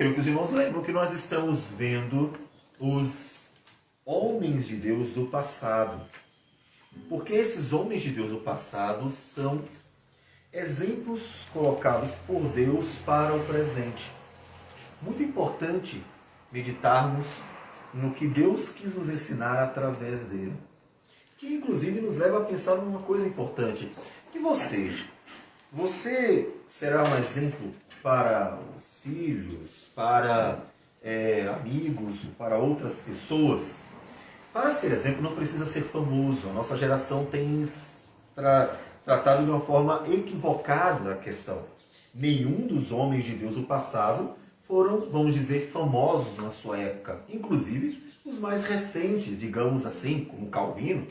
creio que os irmãos lembram que nós estamos vendo os homens de Deus do passado. Porque esses homens de Deus do passado são exemplos colocados por Deus para o presente. Muito importante meditarmos no que Deus quis nos ensinar através dele. Que inclusive nos leva a pensar numa coisa importante. Que você será um exemplo para os filhos, para amigos, para outras pessoas. Para ser exemplo não precisa ser famoso. A nossa geração tem tratado de uma forma equivocada a questão. Nenhum dos homens de Deus do passado foram, vamos dizer, famosos na sua época. Inclusive, os mais recentes, digamos assim, como Calvino,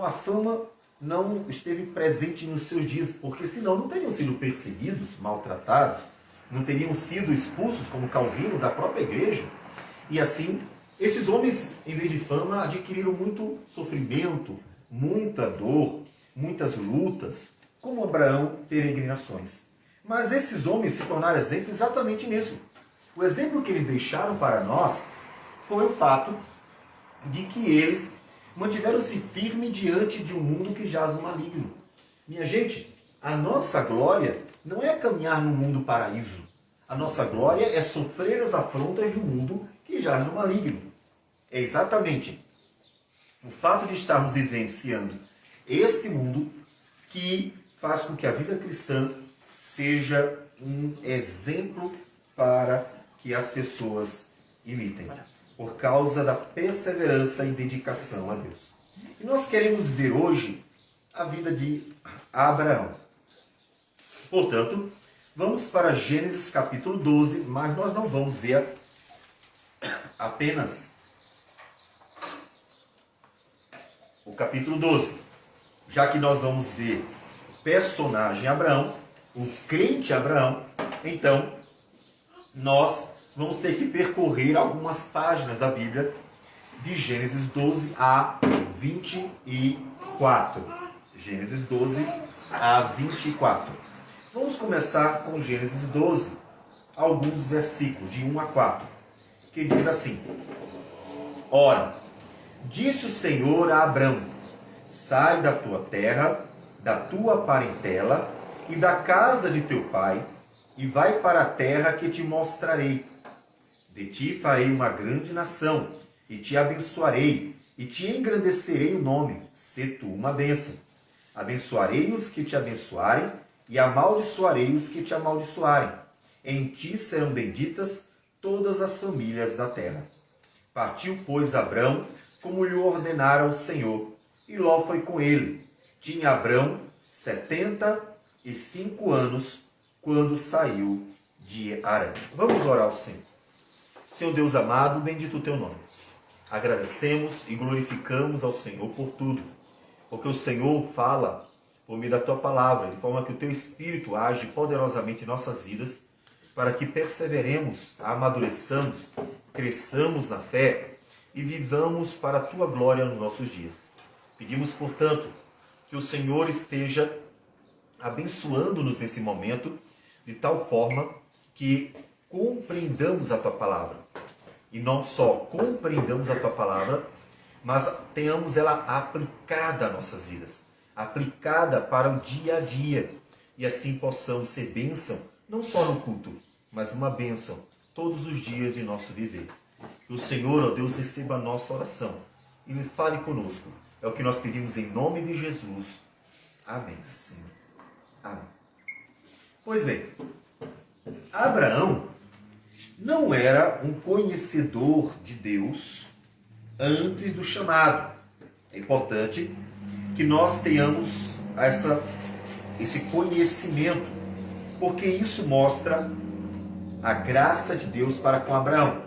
a fama não esteve presente nos seus dias, porque senão não teriam sido perseguidos, maltratados, não teriam sido expulsos, como Calvino, da própria igreja. E assim, estes homens, em vez de fama, adquiriram muito sofrimento, muita dor, muitas lutas, como Abraão, peregrinações. Mas esses homens se tornaram exemplo exatamente nisso. O exemplo que eles deixaram para nós foi o fato de que eles mantiveram-se firmes diante de um mundo que jaz no maligno. Minha gente, a nossa glória não é caminhar no mundo paraíso. A nossa glória é sofrer as afrontas de um mundo que jaz no maligno. É exatamente o fato de estarmos vivenciando este mundo que faz com que a vida cristã seja um exemplo para que as pessoas imitem, por causa da perseverança e dedicação a Deus. E nós queremos ver hoje a vida de Abraão. Portanto, vamos para Gênesis capítulo 12, mas nós não vamos ver apenas o capítulo 12, já que nós vamos ver o personagem Abraão, o crente Abraão. Então, nós vamos ter que percorrer algumas páginas da Bíblia, de Gênesis 12 a 24. Gênesis 12 a 24. Vamos começar com Gênesis 12, alguns versículos, de 1 a 4, que diz assim: Ora, disse o Senhor a Abrão: sai da tua terra, da tua parentela e da casa de teu pai, e vai para a terra que te mostrarei. De ti farei uma grande nação, e te abençoarei, e te engrandecerei o nome, sê tu uma bênção. Abençoarei os que te abençoarem, e amaldiçoarei os que te amaldiçoarem. Em ti serão benditas todas as famílias da terra. Partiu, pois, Abrão, como lhe ordenara o Senhor, e Ló foi com ele. Tinha Abrão 75 anos, quando saiu de Harã. Vamos orar ao Senhor. Senhor Deus amado, bendito o teu nome. Agradecemos e glorificamos ao Senhor por tudo, porque o Senhor fala por meio da tua palavra, de forma que o teu Espírito age poderosamente em nossas vidas, para que perseveremos, amadureçamos, cresçamos na fé e vivamos para a tua glória nos nossos dias. Pedimos, portanto, que o Senhor esteja abençoando-nos nesse momento, de tal forma que compreendamos a tua palavra. E não só compreendamos a tua palavra, mas tenhamos ela aplicada às nossas vidas, aplicada para o dia a dia, e assim possamos ser bênção, não só no culto, mas uma bênção todos os dias de nosso viver. Que o Senhor, ó Deus, receba a nossa oração e me fale conosco. É o que nós pedimos em nome de Jesus. Amém, Senhor. Amém. Pois bem, Abraão não era um conhecedor de Deus antes do chamado. É importante que nós tenhamos esse conhecimento, porque isso mostra a graça de Deus para com Abraão.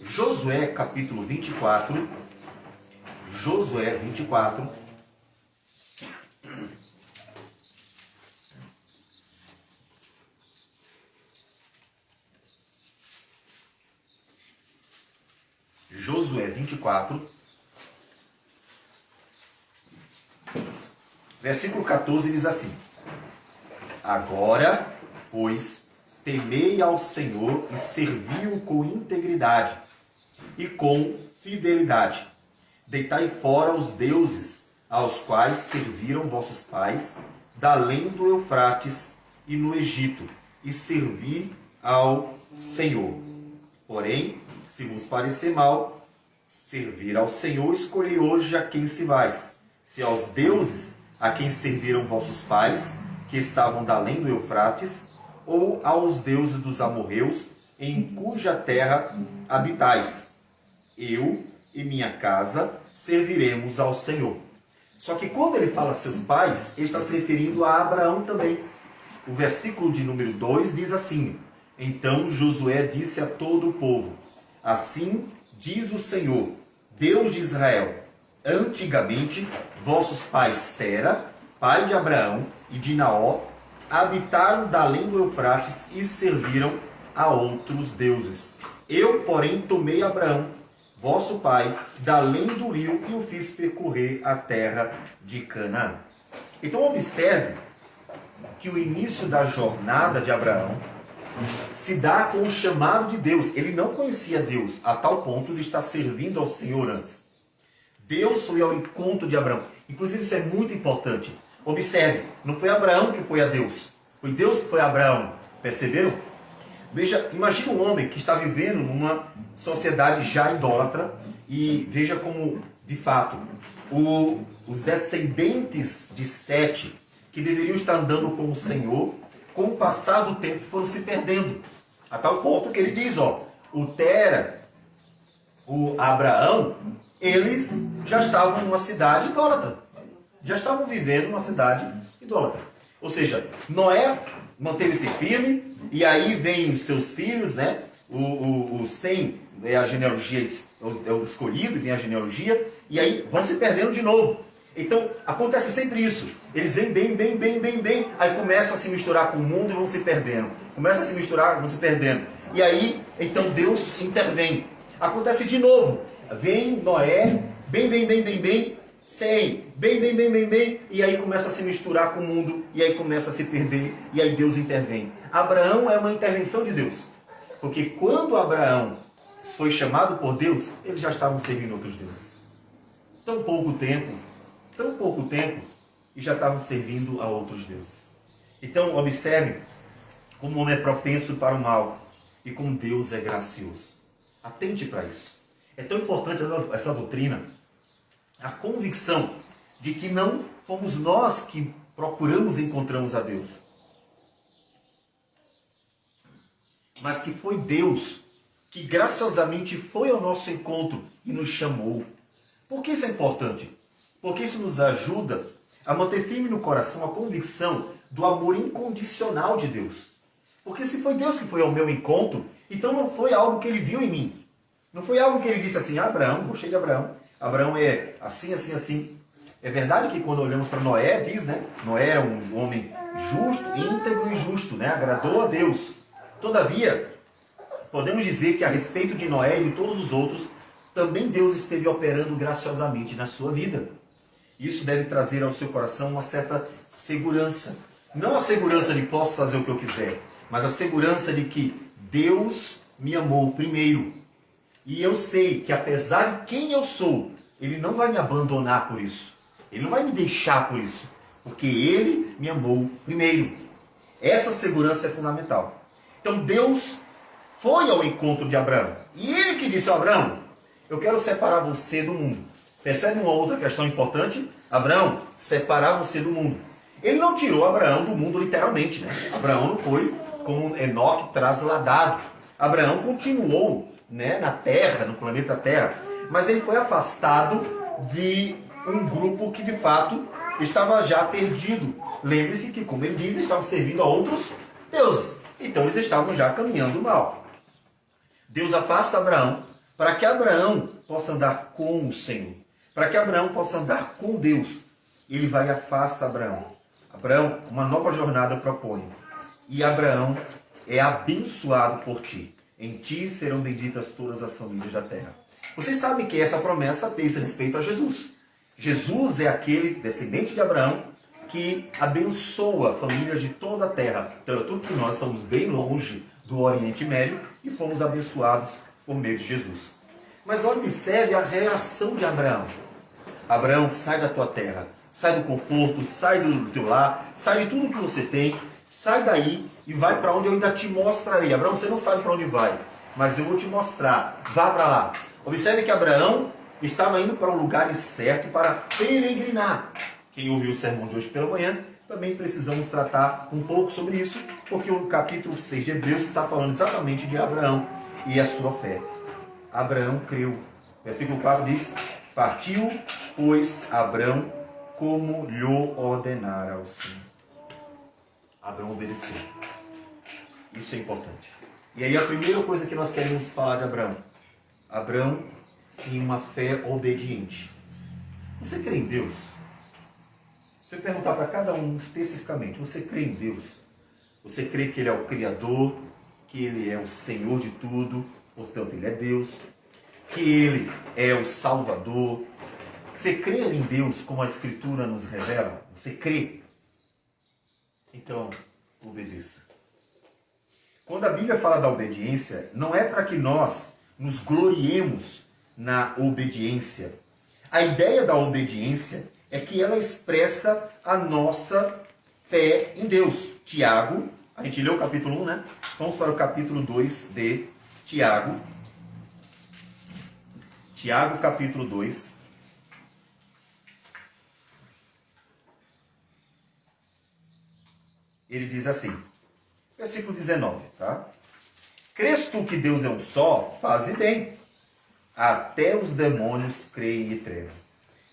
Josué capítulo 24. Josué 24. Josué 24, versículo 14 diz assim: Agora, pois, temei ao Senhor e servi-o com integridade e com fidelidade. Deitai fora os deuses aos quais serviram vossos pais, da além do Eufrates e no Egito, e servi ao Senhor. Porém, se vos parecer mal servir ao Senhor, escolhei hoje a quem servais, se aos deuses a quem serviram vossos pais, que estavam da além do Eufrates, ou aos deuses dos amorreus, em cuja terra habitais. Eu e minha casa serviremos ao Senhor. Só que quando ele fala seus pais, ele está se referindo a Abraão também. O versículo de número 2 diz assim: Então Josué disse a todo o povo: Assim diz o Senhor, Deus de Israel: Antigamente vossos pais Tera, pai de Abraão, e de Naó, habitaram da além do Eufrates e serviram a outros deuses. Eu, porém, tomei Abraão, vosso pai, da além do rio, e o fiz percorrer a terra de Canaã. Então observe que o início da jornada de Abraão se dá com o chamado de Deus. Ele não conhecia Deus a tal ponto de estar servindo ao Senhor antes. Deus foi ao encontro de Abraão. Inclusive isso é muito importante. Observe, não foi Abraão que foi a Deus, foi Deus que foi a Abraão. Perceberam? Veja, imagine um homem que está vivendo numa sociedade já idólatra e veja como, de fato, os descendentes de Sete, que deveriam estar andando com o Senhor, com o passar do tempo foram se perdendo. A tal ponto que ele diz, o Tera, o Abraão, eles já estavam numa cidade idólatra. Já estavam vivendo numa cidade idólatra. Ou seja, Noé manteve-se firme, e aí vem os seus filhos, né? O Sem é a genealogia, é o escolhido, vem a genealogia, e aí vão se perdendo de novo. Então, acontece sempre isso. Eles vêm bem, aí começam a se misturar com o mundo e vão se perdendo. Começam a se misturar, vão se perdendo. E aí, então Deus intervém. Acontece de novo. Vem Noé, bem, Sem, bem, e aí começa a se misturar com o mundo, e aí começa a se perder, e aí Deus intervém. Abraão é uma intervenção de Deus. Porque quando Abraão foi chamado por Deus, eles já estavam servindo outros deuses. Tão pouco tempo, e já estavam servindo a outros deuses. Então, observe como o homem é propenso para o mal e como Deus é gracioso. Atente para isso. É tão importante essa doutrina, a convicção de que não fomos nós que procuramos e encontramos a Deus, mas que foi Deus que graciosamente foi ao nosso encontro e nos chamou. Por que isso é importante? Porque isso nos ajuda a manter firme no coração a convicção do amor incondicional de Deus. Porque se foi Deus que foi ao meu encontro, então não foi algo que ele viu em mim. Não foi algo que ele disse assim: Abraão, gostei de Abraão. Abraão é assim. É verdade que quando olhamos para Noé, diz, né? Noé era um homem justo, íntegro e justo, né? Agradou a Deus. Todavia, podemos dizer que a respeito de Noé e de todos os outros, também Deus esteve operando graciosamente na sua vida. Isso deve trazer ao seu coração uma certa segurança. Não a segurança de posso fazer o que eu quiser, mas a segurança de que Deus me amou primeiro. E eu sei que apesar de quem eu sou, Ele não vai me abandonar por isso. Ele não vai me deixar por isso. Porque Ele me amou primeiro. Essa segurança é fundamental. Então Deus foi ao encontro de Abraão. E Ele que disse a Abraão: eu quero separar você do mundo. Percebe uma outra questão importante? Abraão, separar você do mundo. Ele não tirou Abraão do mundo literalmente, né? Abraão não foi como Enoque trasladado. Abraão continuou, né, na terra, no planeta Terra, mas ele foi afastado de um grupo que de fato estava já perdido. Lembre-se que, como ele diz, eles estavam servindo a outros deuses. Então eles estavam já caminhando mal. Deus afasta Abraão para que Abraão possa andar com o Senhor, para que Abraão possa andar com Deus. Ele vai e afasta Abraão. Abraão, uma nova jornada propõe. E Abraão é abençoado por ti. Em ti serão benditas todas as famílias da terra. Vocês sabem que essa promessa diz respeito a Jesus. Jesus é aquele descendente de Abraão que abençoa famílias de toda a terra, tanto que nós estamos bem longe do Oriente Médio e fomos abençoados por meio de Jesus. Mas observe a reação de Abraão. Abraão, sai da tua terra, sai do conforto, sai do teu lar, sai de tudo que você tem, sai daí e vai para onde eu ainda te mostrarei. Abraão, você não sabe para onde vai, mas eu vou te mostrar, vá para lá. Observe que Abraão estava indo para um lugar incerto para peregrinar. Quem ouviu o sermão de hoje pela manhã, também precisamos tratar um pouco sobre isso, porque o capítulo 6 de Hebreus está falando exatamente de Abraão e a sua fé. Abraão creu. Versículo 4 diz: partiu, pois, Abraão como lhe ordenara o Senhor. Abraão obedeceu. Isso é importante. E aí a primeira coisa que nós queremos falar de Abraão. Abraão tem uma fé obediente. Você crê em Deus? Se eu perguntar para cada um especificamente, você crê em Deus? Você crê que Ele é o Criador, que Ele é o Senhor de tudo, portanto Ele é Deus, que Ele é o Salvador? Você crê em Deus como a Escritura nos revela? Você crê? Então, obedeça. Quando a Bíblia fala da obediência, não é para que nós nos gloriemos na obediência. A ideia da obediência é que ela expressa a nossa fé em Deus. Tiago, a gente leu o capítulo 1, né? Vamos para o capítulo 2 de Tiago. Tiago, capítulo 2. Ele diz assim, versículo 19, tá? Crês tu que Deus é um só? Faze bem. Até os demônios creem e tremem.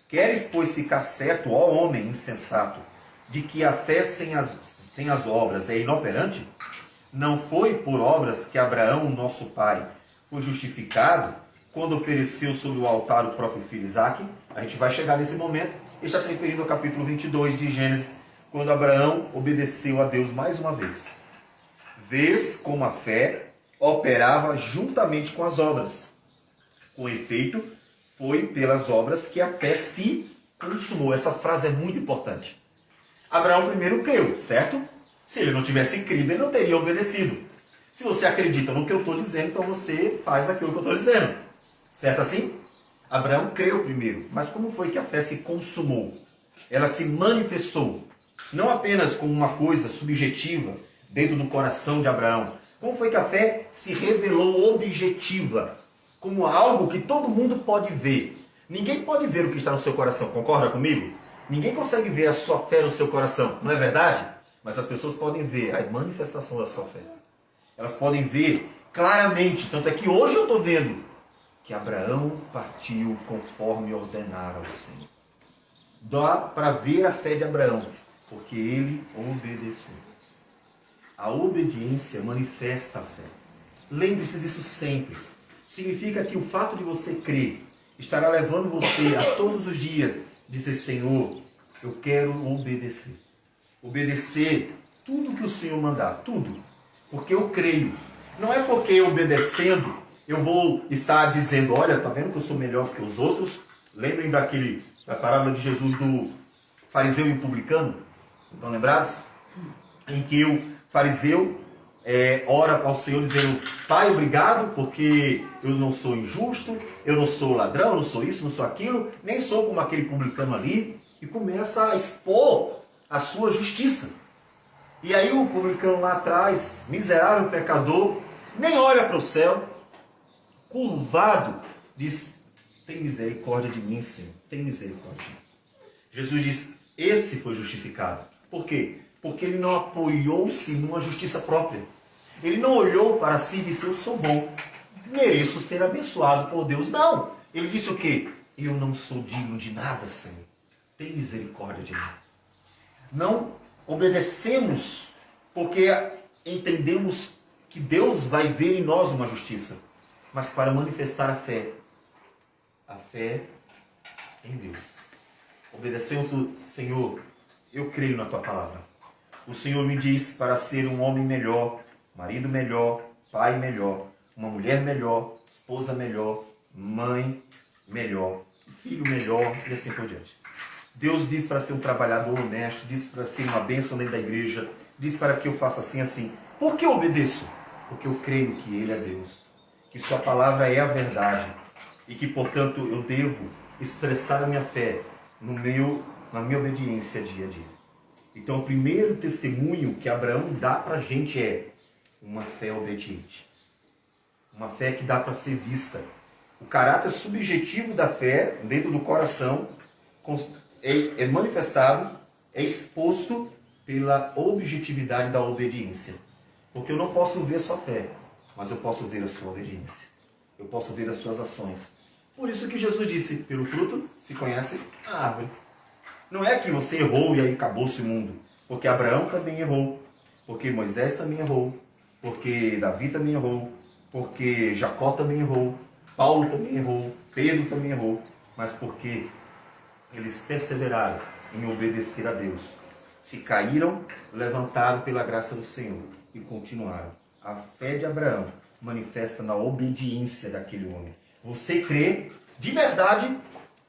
Queres, pois, ficar certo, ó homem insensato, de que a fé sem as obras é inoperante? Não foi por obras que Abraão, nosso pai, foi justificado quando ofereceu sobre o altar o próprio filho Isaque? A gente vai chegar nesse momento. Ele está se referindo ao capítulo 22 de Gênesis, quando Abraão obedeceu a Deus mais uma vez. Vês como a fé operava juntamente com as obras. Com efeito, foi pelas obras que a fé se consumou. Essa frase é muito importante. Abraão primeiro creu, certo? Se ele não tivesse crido, ele não teria obedecido. Se você acredita no que eu estou dizendo, então você faz aquilo que eu estou dizendo. Certo assim? Abraão creu primeiro. Mas como foi que a fé se consumou? Ela se manifestou. Não apenas como uma coisa subjetiva dentro do coração de Abraão. Como foi que a fé se revelou objetiva? Como algo que todo mundo pode ver. Ninguém pode ver o que está no seu coração, concorda comigo? Ninguém consegue ver a sua fé no seu coração, não é verdade? Mas as pessoas podem ver a manifestação da sua fé. Elas podem ver claramente, tanto é que hoje eu estou vendo que Abraão partiu conforme ordenara o Senhor. Dá para ver a fé de Abraão, porque ele obedeceu. A obediência manifesta a fé. Lembre-se disso sempre. Significa que o fato de você crer estará levando você a todos os dias dizer: Senhor, eu quero obedecer. Obedecer tudo que o Senhor mandar, tudo. Porque eu creio. Não é porque obedecendo eu vou estar dizendo: olha, tá vendo que eu sou melhor que os outros? Lembrem da parábola de Jesus do fariseu e o publicano? Estão lembrados? Em que o fariseu ora ao Senhor dizendo: Pai, obrigado, porque eu não sou injusto, eu não sou ladrão, eu não sou isso, não sou aquilo, nem sou como aquele publicano ali, e começa a expor a sua justiça. E aí o publicano lá atrás, miserável pecador, nem olha para o céu, curvado, diz: tem misericórdia de mim, Senhor, tem misericórdia. Jesus diz: esse foi justificado. Por quê? Porque ele não apoiou-se numa justiça própria. Ele não olhou para si e disse: eu sou bom, mereço ser abençoado por Deus. Não. Ele disse o quê? Eu não sou digno de nada, Senhor. Tem misericórdia de mim. Não obedecemos porque entendemos que Deus vai ver em nós uma justiça, mas para manifestar a fé em Deus. Obedecemos o Senhor: eu creio na tua palavra. O Senhor me diz para ser um homem melhor, marido melhor, pai melhor, uma mulher melhor, esposa melhor, mãe melhor, filho melhor e assim por diante. Deus diz para ser um trabalhador honesto, diz para ser uma bênção dentro da igreja, diz para que eu faça assim, assim. Por que eu obedeço? Porque eu creio que Ele é Deus, que Sua palavra é a verdade e que, portanto, eu devo expressar a minha fé na minha obediência dia a dia. Então, o primeiro testemunho que Abraão dá para a gente é uma fé obediente. Uma fé que dá para ser vista. O caráter subjetivo da fé dentro do coração é manifestado, é exposto pela objetividade da obediência. Porque eu não posso ver a sua fé, mas eu posso ver a sua obediência. Eu posso ver as suas ações. Por isso que Jesus disse, pelo fruto se conhece a árvore. Não é que você errou e aí acabou-se o mundo. Porque Abraão também errou. Porque Moisés também errou. Porque Davi também errou. Porque Jacó também errou. Paulo também errou. Pedro também errou. Mas porque eles perseveraram em obedecer a Deus. Se caíram, levantaram pela graça do Senhor e continuaram. A fé de Abraão manifesta na obediência daquele homem. Você crê de verdade,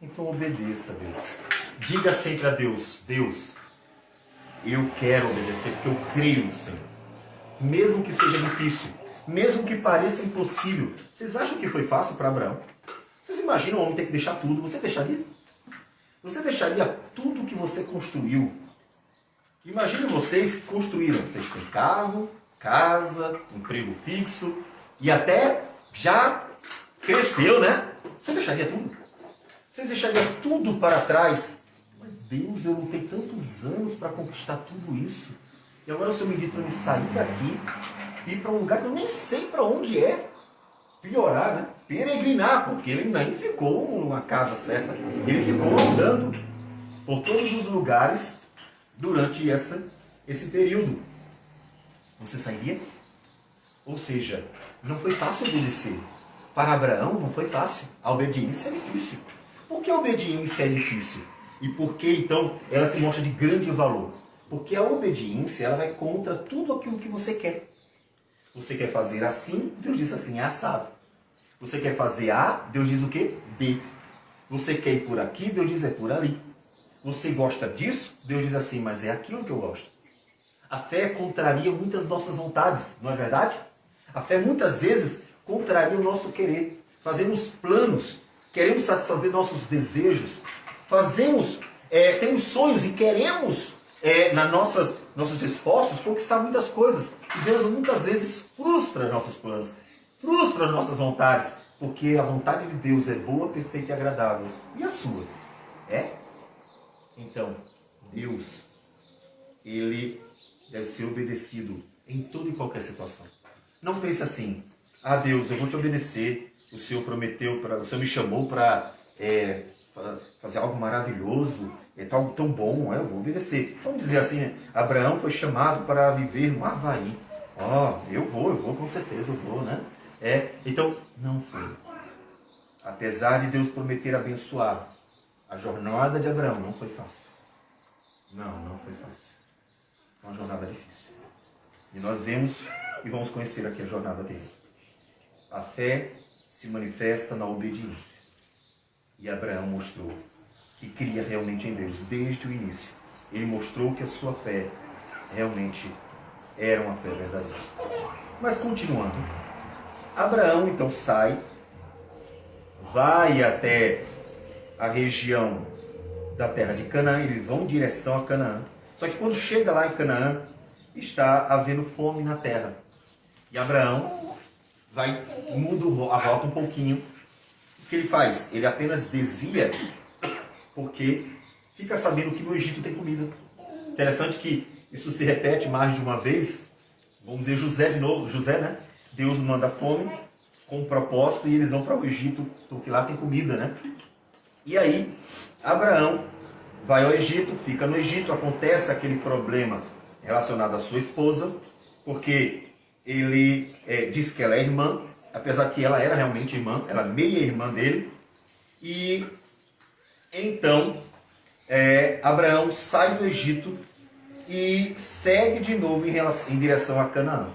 então obedeça a Deus. Diga sempre a Deus, Deus, eu quero obedecer porque eu creio no Senhor. Mesmo que seja difícil, mesmo que pareça impossível. Vocês acham que foi fácil para Abraão? Vocês imaginam o homem ter que deixar tudo? Você deixaria? Você deixaria tudo que você construiu? Imagine vocês que construíram. Vocês têm carro, casa, emprego fixo e até já cresceu, né? Você deixaria tudo? Você deixaria tudo para trás? Mas Deus, eu lutei tantos anos para conquistar tudo isso. E agora o Senhor me diz para me sair daqui e ir para um lugar que eu nem sei para onde é. Piorar, né? Peregrinar, porque ele nem ficou numa casa certa. Ele ficou andando por todos os lugares durante esse período. Você sairia? Ou seja, não foi fácil obedecer. Para Abraão não foi fácil. A obediência é difícil. Por que a obediência é difícil? E por que então ela se mostra de grande valor? Porque a obediência ela vai contra tudo aquilo que você quer. Você quer fazer assim, Deus diz assim, é assado. Você quer fazer A, Deus diz o quê? B. Você quer ir por aqui, Deus diz é por ali. Você gosta disso, Deus diz assim, mas é aquilo que eu gosto. A fé contraria muitas nossas vontades, não é verdade? A fé muitas vezes contraria o nosso querer. Fazemos planos, queremos satisfazer nossos desejos, temos sonhos e queremos, nossos esforços, conquistar muitas coisas. E Deus muitas vezes frustra nossos planos, frustra as nossas vontades, porque a vontade de Deus é boa, perfeita e agradável. E a sua? É? Então, Deus, Ele deve ser obedecido em toda e qualquer situação. Não pense assim, Deus, eu vou te obedecer, o Senhor prometeu, o Senhor me chamou para fazer algo maravilhoso, algo tão bom, eu vou obedecer. Vamos dizer assim, Abraão foi chamado para viver no Havaí. Eu vou, com certeza eu vou, né? Então, não foi. Apesar de Deus prometer abençoar, a jornada de Abraão não foi fácil. Não foi fácil. Foi uma jornada difícil. E nós vemos e vamos conhecer aqui a jornada dele. A fé se manifesta na obediência. E Abraão mostrou que cria realmente em Deus desde o início. Ele mostrou que a sua fé realmente era uma fé verdadeira. Mas continuando, Abraão então sai, vai até a região da terra de Canaã, eles vão em direção a Canaã. Só que quando chega lá em Canaã, está havendo fome na terra. E Abraão muda a rota um pouquinho. O que ele faz? Ele apenas desvia porque fica sabendo que no Egito tem comida. Interessante que isso se repete mais de uma vez. Vamos dizer José de novo. José, né? Deus manda fome com um propósito e eles vão para o Egito porque lá tem comida, né? E aí, Abraão vai ao Egito, fica no Egito, acontece aquele problema relacionado à sua esposa, porque ele diz que ela é irmã, apesar que ela era realmente irmã, ela é meia-irmã dele. E então, Abraão sai do Egito e segue de novo em direção a Canaã.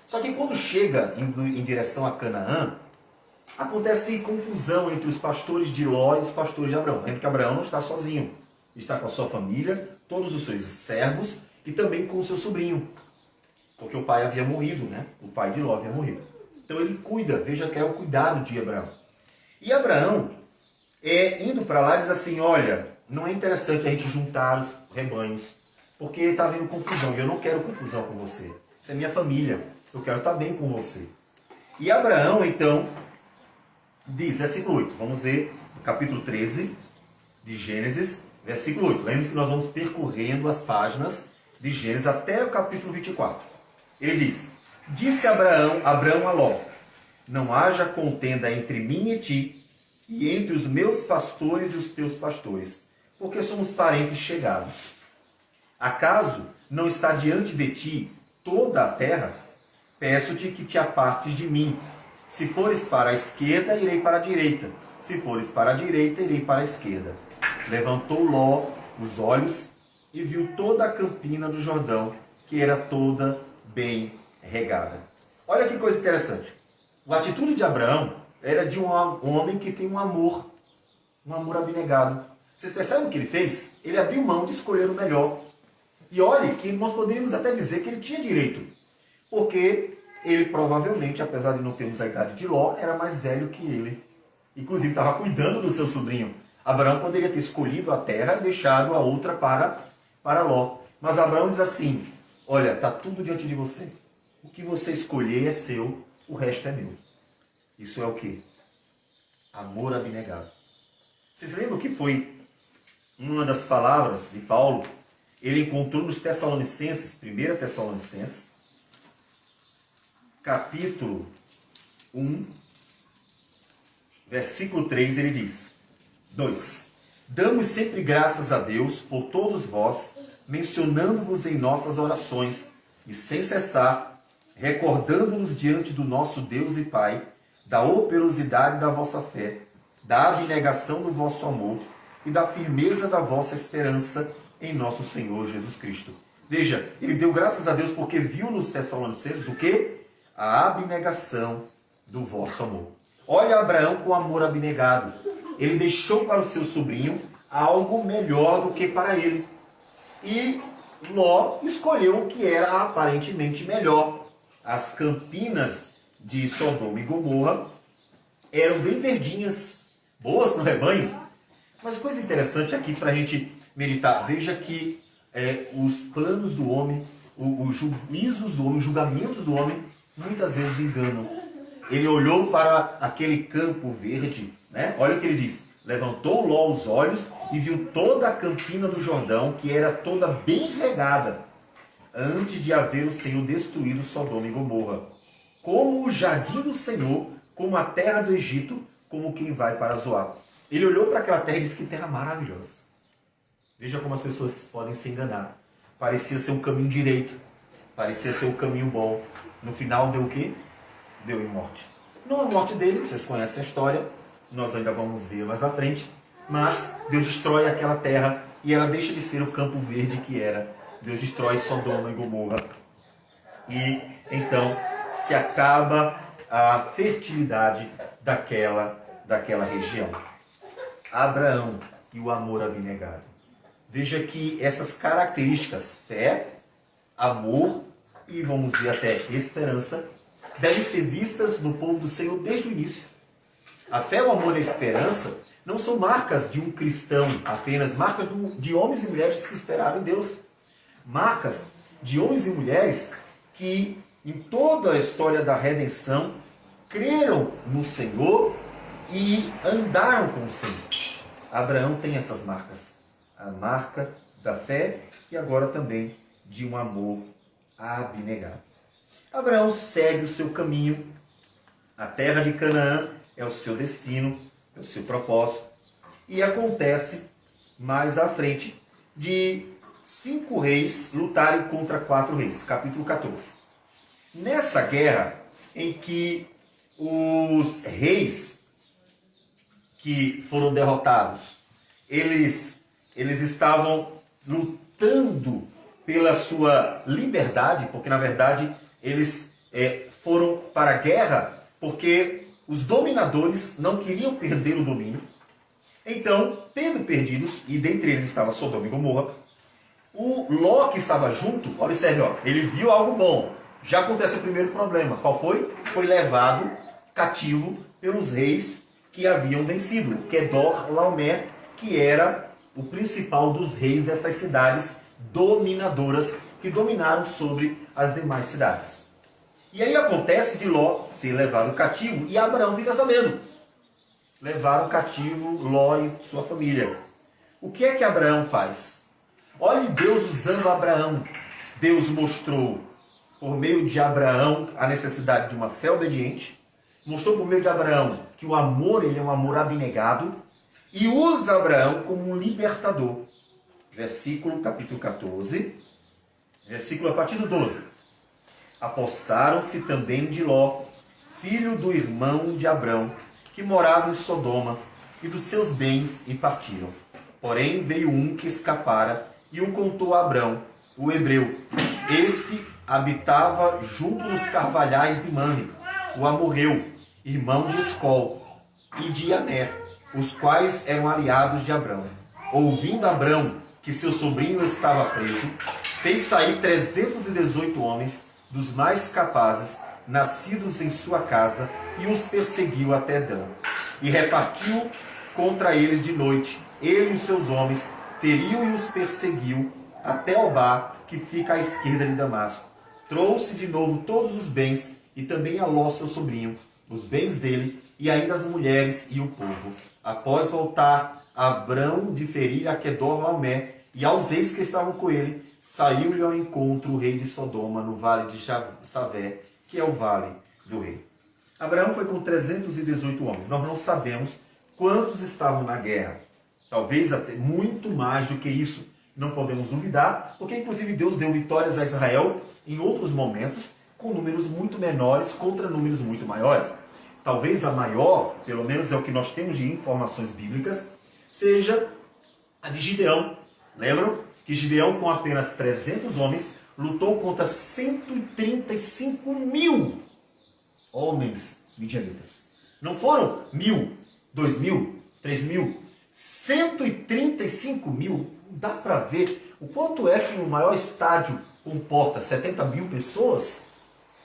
Só que quando chega em direção a Canaã, acontece confusão entre os pastores de Ló e os pastores de Abraão. Lembra que Abraão não está sozinho. está com a sua família, todos os seus servos e também com o seu sobrinho. Porque o pai havia morrido, né? O pai de Ló havia morrido. Então ele cuida, veja que é o cuidado de Abraão. E Abraão, indo para lá, diz assim, olha, não é interessante a gente juntar os rebanhos, porque está havendo confusão, e eu não quero confusão com você. Isso é minha família, eu quero estar bem com você. E Abraão, então, diz, versículo 8, vamos ver o capítulo 13 de Gênesis, versículo 8. Lembre-se que nós vamos percorrendo as páginas de Gênesis até o capítulo 24. Ele diz, disse Abraão a Ló, não haja contenda entre mim e ti, e entre os meus pastores e os teus pastores, porque somos parentes chegados. Acaso não está diante de ti toda a terra? Peço-te que te apartes de mim. Se fores para a esquerda, irei para a direita. Se fores para a direita, irei para a esquerda. Levantou Ló os olhos e viu toda a campina do Jordão, que era toda bem regada. Olha que coisa interessante. A atitude de Abraão era de um homem que tem um amor abnegado. Vocês percebem o que ele fez? Ele abriu mão de escolher o melhor. E olhe que nós poderíamos até dizer que ele tinha direito. Porque ele provavelmente, apesar de não termos a idade de Ló, era mais velho que ele. Inclusive estava cuidando do seu sobrinho. Abraão poderia ter escolhido a terra e deixado a outra para Ló. Mas Abraão diz assim, olha, está tudo diante de você. O que você escolher é seu, o resto é meu. Isso é o quê? Amor abnegado. Vocês lembram que foi uma das palavras de Paulo? Ele encontrou nos Tessalonicenses, 1 Tessalonicenses, capítulo 1, versículo 3, ele diz, 2. Damos sempre graças a Deus por todos vós, mencionando-vos em nossas orações, e sem cessar, recordando-nos diante do nosso Deus e Pai, da operosidade da vossa fé, da abnegação do vosso amor e da firmeza da vossa esperança em nosso Senhor Jesus Cristo. Veja, ele deu graças a Deus porque viu nos Tessalonicenses o quê? A abnegação do vosso amor. Olha Abraão com amor abnegado. Ele deixou para o seu sobrinho algo melhor do que para ele. E Ló escolheu o que era aparentemente melhor. As campinas de Sodoma e Gomorra eram bem verdinhas, boas para o rebanho. Mas coisa interessante aqui para a gente meditar. Veja que os planos do homem, os juízos do homem, os julgamentos do homem, muitas vezes enganam. Ele olhou para aquele campo verde, né? Olha o que ele diz. Levantou Ló os olhos e viu toda a campina do Jordão, que era toda bem regada, antes de haver o Senhor destruído Sodoma e Gomorra. Como o jardim do Senhor, como a terra do Egito, como quem vai para Zoar. Ele olhou para aquela terra e disse que terra maravilhosa. Veja como as pessoas podem se enganar. Parecia ser um caminho direito. Parecia ser um caminho bom. No final deu o quê? Deu em morte. Não a morte dele, vocês conhecem a história. Nós ainda vamos ver mais à frente. Mas Deus destrói aquela terra e ela deixa de ser o campo verde que era. Deus destrói Sodoma e Gomorra. E então se acaba a fertilidade daquela região. Abraão e o amor abnegado. Veja que essas características, fé, amor e vamos ver até esperança, devem ser vistas no povo do Senhor desde o início. A fé, o amor e a esperança não são marcas de um cristão apenas, marcas de homens e mulheres que esperaram em Deus. Marcas de homens e mulheres que, em toda a história da redenção, creram no Senhor e andaram com o Senhor. Abraão tem essas marcas. A marca da fé e agora também de um amor abnegado. Abraão segue o seu caminho. A terra de Canaã é o seu destino, é o seu propósito. E acontece mais à frente de 5 reis lutarem contra 4 reis. Capítulo 14. Nessa guerra em que os reis que foram derrotados, eles estavam lutando pela sua liberdade, porque na verdade eles foram para a guerra porque os dominadores não queriam perder o domínio. Então, tendo perdidos, e dentre eles estava Sodoma e Gomorra, o Ló que estava junto, observe, ele viu algo bom. Já acontece o primeiro problema. Qual foi? Foi levado cativo pelos reis que haviam vencido. Quedor Laomé, que era o principal dos reis dessas cidades dominadoras que dominaram sobre as demais cidades. E aí acontece de Ló ser levado cativo e Abraão fica sabendo. Levaram cativo Ló e sua família. O que é que Abraão faz? Olhe Deus usando Abraão. Deus mostrou por meio de Abraão a necessidade de uma fé obediente. Mostrou por meio de Abraão que o amor ele é um amor abnegado. E usa Abraão como um libertador. Versículo capítulo 14. Versículo a partir do 12. Apossaram-se também de Ló, filho do irmão de Abrão, que morava em Sodoma, e dos seus bens, e partiram. Porém veio um que escapara, e o contou a Abrão, o hebreu. Este habitava junto nos carvalhais de Mane, o amorreu, irmão de Escol, e de Aner, os quais eram aliados de Abrão. Ouvindo Abrão que seu sobrinho estava preso, fez sair 318 homens, dos mais capazes, nascidos em sua casa, e os perseguiu até Dan. E repartiu contra eles de noite, ele e os seus homens, feriu e os perseguiu até Obá, que fica à esquerda de Damasco. Trouxe de novo todos os bens, e também a Ló, seu sobrinho, os bens dele, e ainda as mulheres e o povo. Após voltar Abrão de ferir a Quedor Laomé, e aos reis que estavam com ele, saiu-lhe ao encontro o rei de Sodoma, no vale de Savé, que é o vale do rei. Abraão foi com 318 homens. Nós não sabemos quantos estavam na guerra. Talvez até muito mais do que isso. Não podemos duvidar, porque inclusive Deus deu vitórias a Israel em outros momentos, com números muito menores contra números muito maiores. Talvez a maior, pelo menos é o que nós temos de informações bíblicas, seja a de Gideão. Lembram que Gideão, com apenas 300 homens, lutou contra 135 mil homens midianitas. Não foram 1.000, 2.000, 3.000, 135 mil. Dá para ver o quanto é que o maior estádio comporta 70 mil pessoas?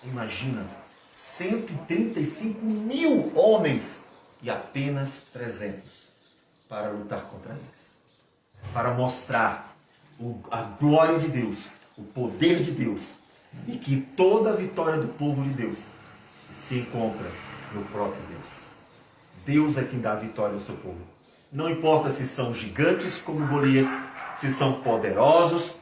Imagina, 135 mil homens e apenas 300 para lutar contra eles. Para mostrar a glória de Deus, o poder de Deus, e que toda a vitória do povo de Deus se encontra no próprio Deus. Deus é quem dá a vitória ao seu povo. Não importa se são gigantes como Golias, se são poderosos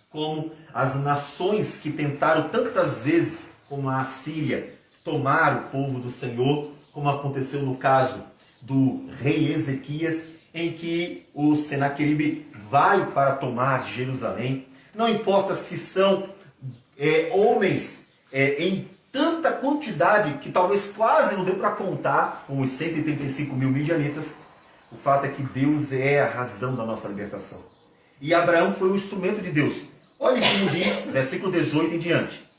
como as nações que tentaram tantas vezes, como a Assíria, tomar o povo do Senhor, como aconteceu no caso do rei Ezequias, em que o Senaqueribe vai para tomar Jerusalém. Não importa se são homens em tanta quantidade que talvez quase não deu para contar, com os 135 mil midianitas. O fato é que Deus é a razão da nossa libertação. E Abraão foi o instrumento de Deus. Olha como diz, versículo 18 em diante.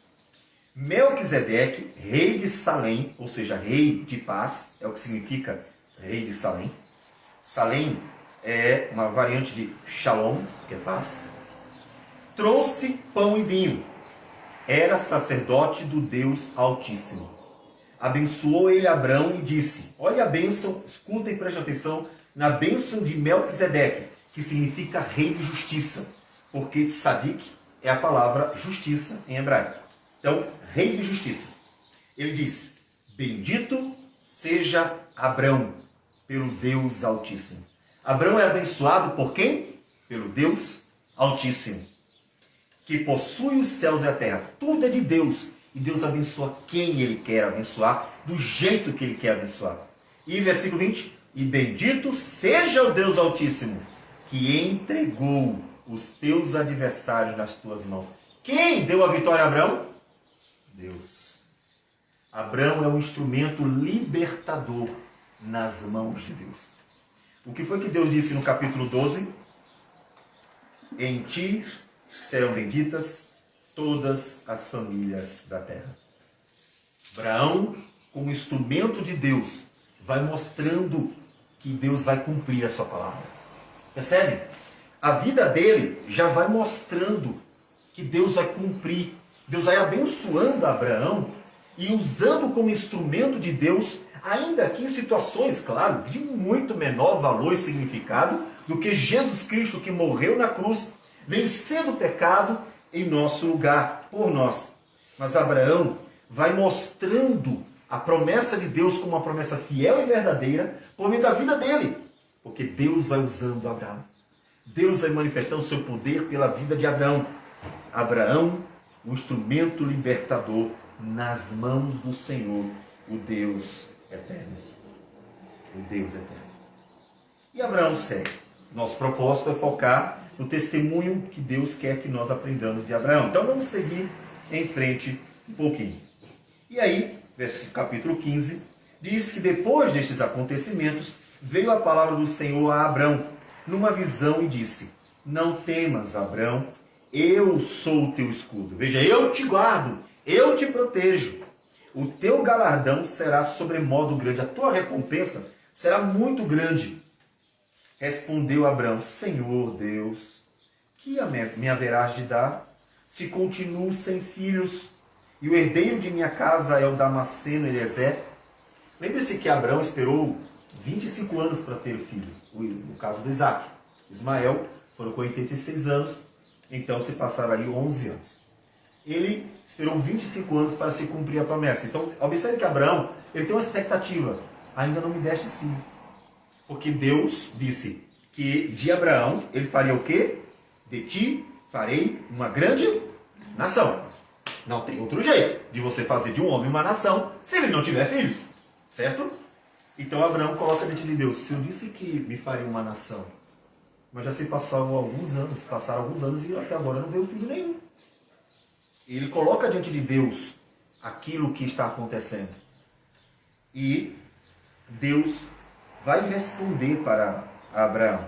Melquisedeque, rei de Salém, ou seja, rei de paz, é o que significa rei de Salém. Salém é uma variante de Shalom, que é paz. Trouxe pão e vinho. Era sacerdote do Deus Altíssimo. Abençoou ele Abrão e disse, olha a bênção, escutem e prestem atenção na bênção de Melquisedeque, que significa rei de justiça, porque tzadik é a palavra justiça em hebraico. Então, rei de justiça. Ele diz, bendito seja Abrão, pelo Deus Altíssimo. Abrão é abençoado por quem? Pelo Deus Altíssimo, que possui os céus e a terra. Tudo é de Deus. E Deus abençoa quem Ele quer abençoar, do jeito que Ele quer abençoar. E versículo 20. E bendito seja o Deus Altíssimo, que entregou os teus adversários nas tuas mãos. Quem deu a vitória a Abrão? Deus. Abrão é um instrumento libertador nas mãos de Deus. O que foi que Deus disse no capítulo 12? Em ti serão benditas todas as famílias da terra. Abraão, como instrumento de Deus, vai mostrando que Deus vai cumprir a sua palavra. Percebe? A vida dele já vai mostrando que Deus vai cumprir. Deus vai abençoando Abraão e usando como instrumento de Deus, ainda que em situações, claro, de muito menor valor e significado do que Jesus Cristo, que morreu na cruz, vencendo o pecado em nosso lugar, por nós. Mas Abraão vai mostrando a promessa de Deus como uma promessa fiel e verdadeira por meio da vida dele. Porque Deus vai usando Abraão. Deus vai manifestando o seu poder pela vida de Abraão. Abraão, um instrumento libertador nas mãos do Senhor, o Deus eterno. O Deus eterno. E Abraão segue. Nosso propósito é focar no testemunho que Deus quer que nós aprendamos de Abraão. Então vamos seguir em frente um pouquinho. E aí, capítulo 15, diz que depois destes acontecimentos, veio a palavra do Senhor a Abrão, numa visão, e disse: não temas, Abrão, eu sou o teu escudo. Veja, eu te guardo, eu te protejo. O teu galardão será sobremodo grande, a tua recompensa será muito grande. Respondeu Abrão: Senhor Deus, que me haverás de dar, se continuo sem filhos, e o herdeiro de minha casa é o Damasceno Eliezer? Lembre-se que Abrão esperou 25 anos para ter filho, no caso do Isaac. Ismael foram com 86 anos, então se passaram ali 11 anos. Ele esperou 25 anos para se cumprir a promessa. Então, observe que Abraão, ele tem uma expectativa: ainda não me deste filho. Porque Deus disse que de Abraão ele faria o quê? De ti farei uma grande nação. Não tem outro jeito de você fazer de um homem uma nação se ele não tiver filhos. Certo? Então Abraão coloca diante de Deus: se eu disse que me faria uma nação, mas já se passaram alguns anos e até agora não veio filho nenhum. Ele coloca diante de Deus aquilo que está acontecendo. E Deus vai responder para Abraão.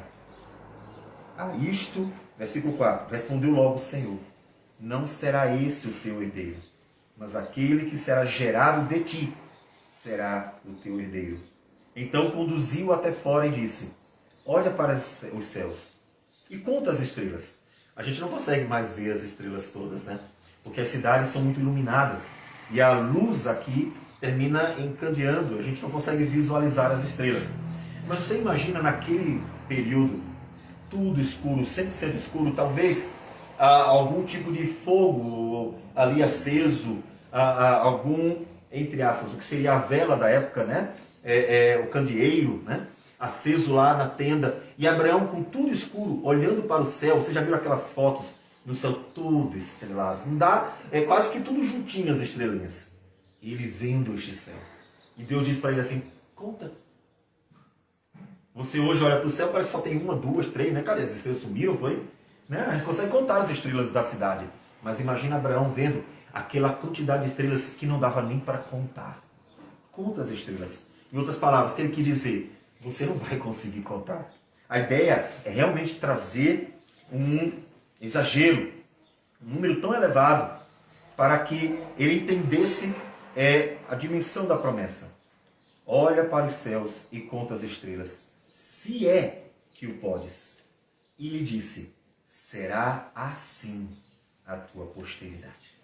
A isto, versículo 4, respondeu logo o Senhor: não será esse o teu herdeiro, mas aquele que será gerado de ti será o teu herdeiro. Então conduziu até fora e disse: olha para os céus e conta as estrelas. A gente não consegue mais ver as estrelas todas, né? Porque as cidades são muito iluminadas. E a luz aqui termina encandeando. A gente não consegue visualizar as estrelas. Mas você imagina naquele período, tudo escuro, 100% escuro, talvez algum tipo de fogo ali aceso, algum, entre aspas, o que seria a vela da época, né? O candeeiro, né? Aceso lá na tenda. E Abraão, com tudo escuro, olhando para o céu. Você já viu aquelas fotos no céu tudo estrelado? Não dá, é quase que tudo juntinho as estrelinhas. Ele vendo este céu. E Deus diz para ele assim: conta. Você hoje olha para o céu, parece que só tem uma, duas, três, né? Cadê? As estrelas sumiram, foi? Né? A gente consegue contar as estrelas da cidade. Mas imagina Abraão vendo aquela quantidade de estrelas que não dava nem para contar. Conta as estrelas. Em outras palavras, o que ele quer dizer? Você não vai conseguir contar. A ideia é realmente trazer um exagero, um número tão elevado, para que ele entendesse a dimensão da promessa. Olha para os céus e conta as estrelas, se é que o podes. E lhe disse: será assim a tua posteridade.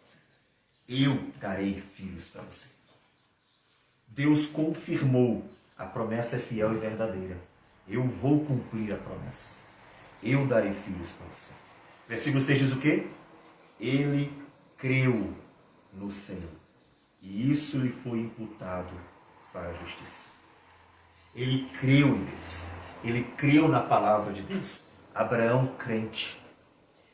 Eu darei filhos para você. Deus confirmou: a promessa é fiel e verdadeira. Eu vou cumprir a promessa. Eu darei filhos para você. Versículo 6 diz o quê? Ele creu no Senhor, e isso lhe foi imputado para a justiça. Ele creu em Deus. Ele creu na palavra de Deus. Abraão crente.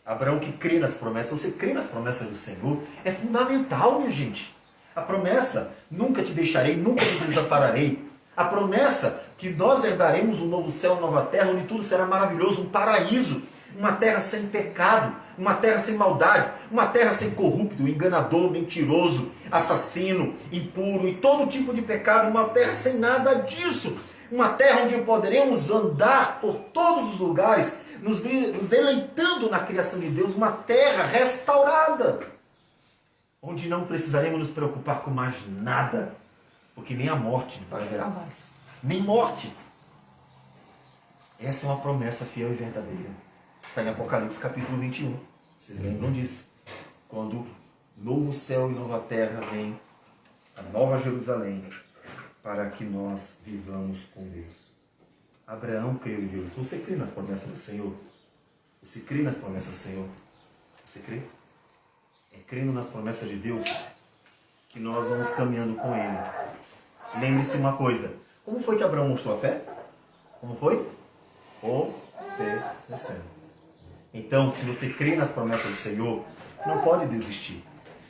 Abraão que crê nas promessas. Você crê nas promessas do Senhor? É fundamental, minha gente. A promessa: nunca te deixarei, nunca te desampararei. A promessa que nós herdaremos um novo céu, uma nova terra, onde tudo será maravilhoso, um paraíso, uma terra sem pecado, uma terra sem maldade, uma terra sem corrupto, enganador, mentiroso, assassino, impuro e todo tipo de pecado, uma terra sem nada disso. Uma terra onde poderemos andar por todos os lugares, nos deleitando na criação de Deus, uma terra restaurada, onde não precisaremos nos preocupar com mais nada, porque nem a morte haverá mais, nem morte. Essa é uma promessa fiel e verdadeira. Está em Apocalipse capítulo 21. Vocês lembram disso? Quando novo céu e nova terra vem, a nova Jerusalém, para que nós vivamos com Deus. Abraão creu em Deus. Você crê nas promessas do Senhor? Você crê nas promessas do Senhor? Você crê? É crendo nas promessas de Deus que nós vamos caminhando com Ele. Lembre-se uma coisa. Como foi que Abraão mostrou a fé? Como foi? Obedecendo. Então, se você crê nas promessas do Senhor, não pode desistir.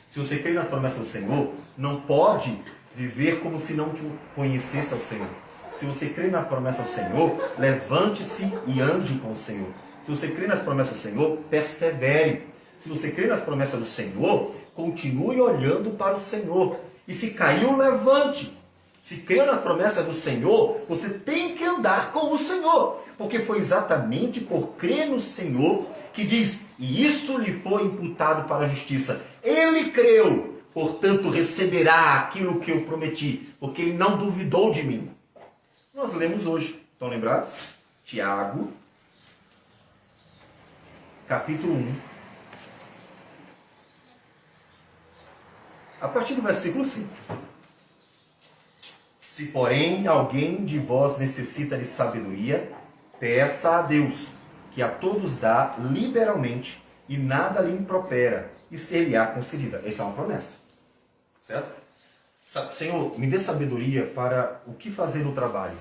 Se você crê nas promessas do Senhor, não pode viver como se não conhecesse ao Senhor. Se você crê na promessa do Senhor, levante-se e ande com o Senhor. Se você crê nas promessas do Senhor, persevere. Se você crê nas promessas do Senhor, continue olhando para o Senhor. E se caiu, levante. Se crê nas promessas do Senhor, você tem que andar com o Senhor. Porque foi exatamente por crer no Senhor que diz, e isso lhe foi imputado para a justiça. Ele creu, portanto receberá aquilo que eu prometi, porque ele não duvidou de mim. Nós lemos hoje, estão lembrados? Tiago, capítulo 1. A partir do versículo 5. Se, porém, alguém de vós necessita de sabedoria, peça a Deus, que a todos dá liberalmente, e nada lhe impropera, e ser-lhe-á concedida. Essa é uma promessa. Certo? Senhor, me dê sabedoria para o que fazer no trabalho.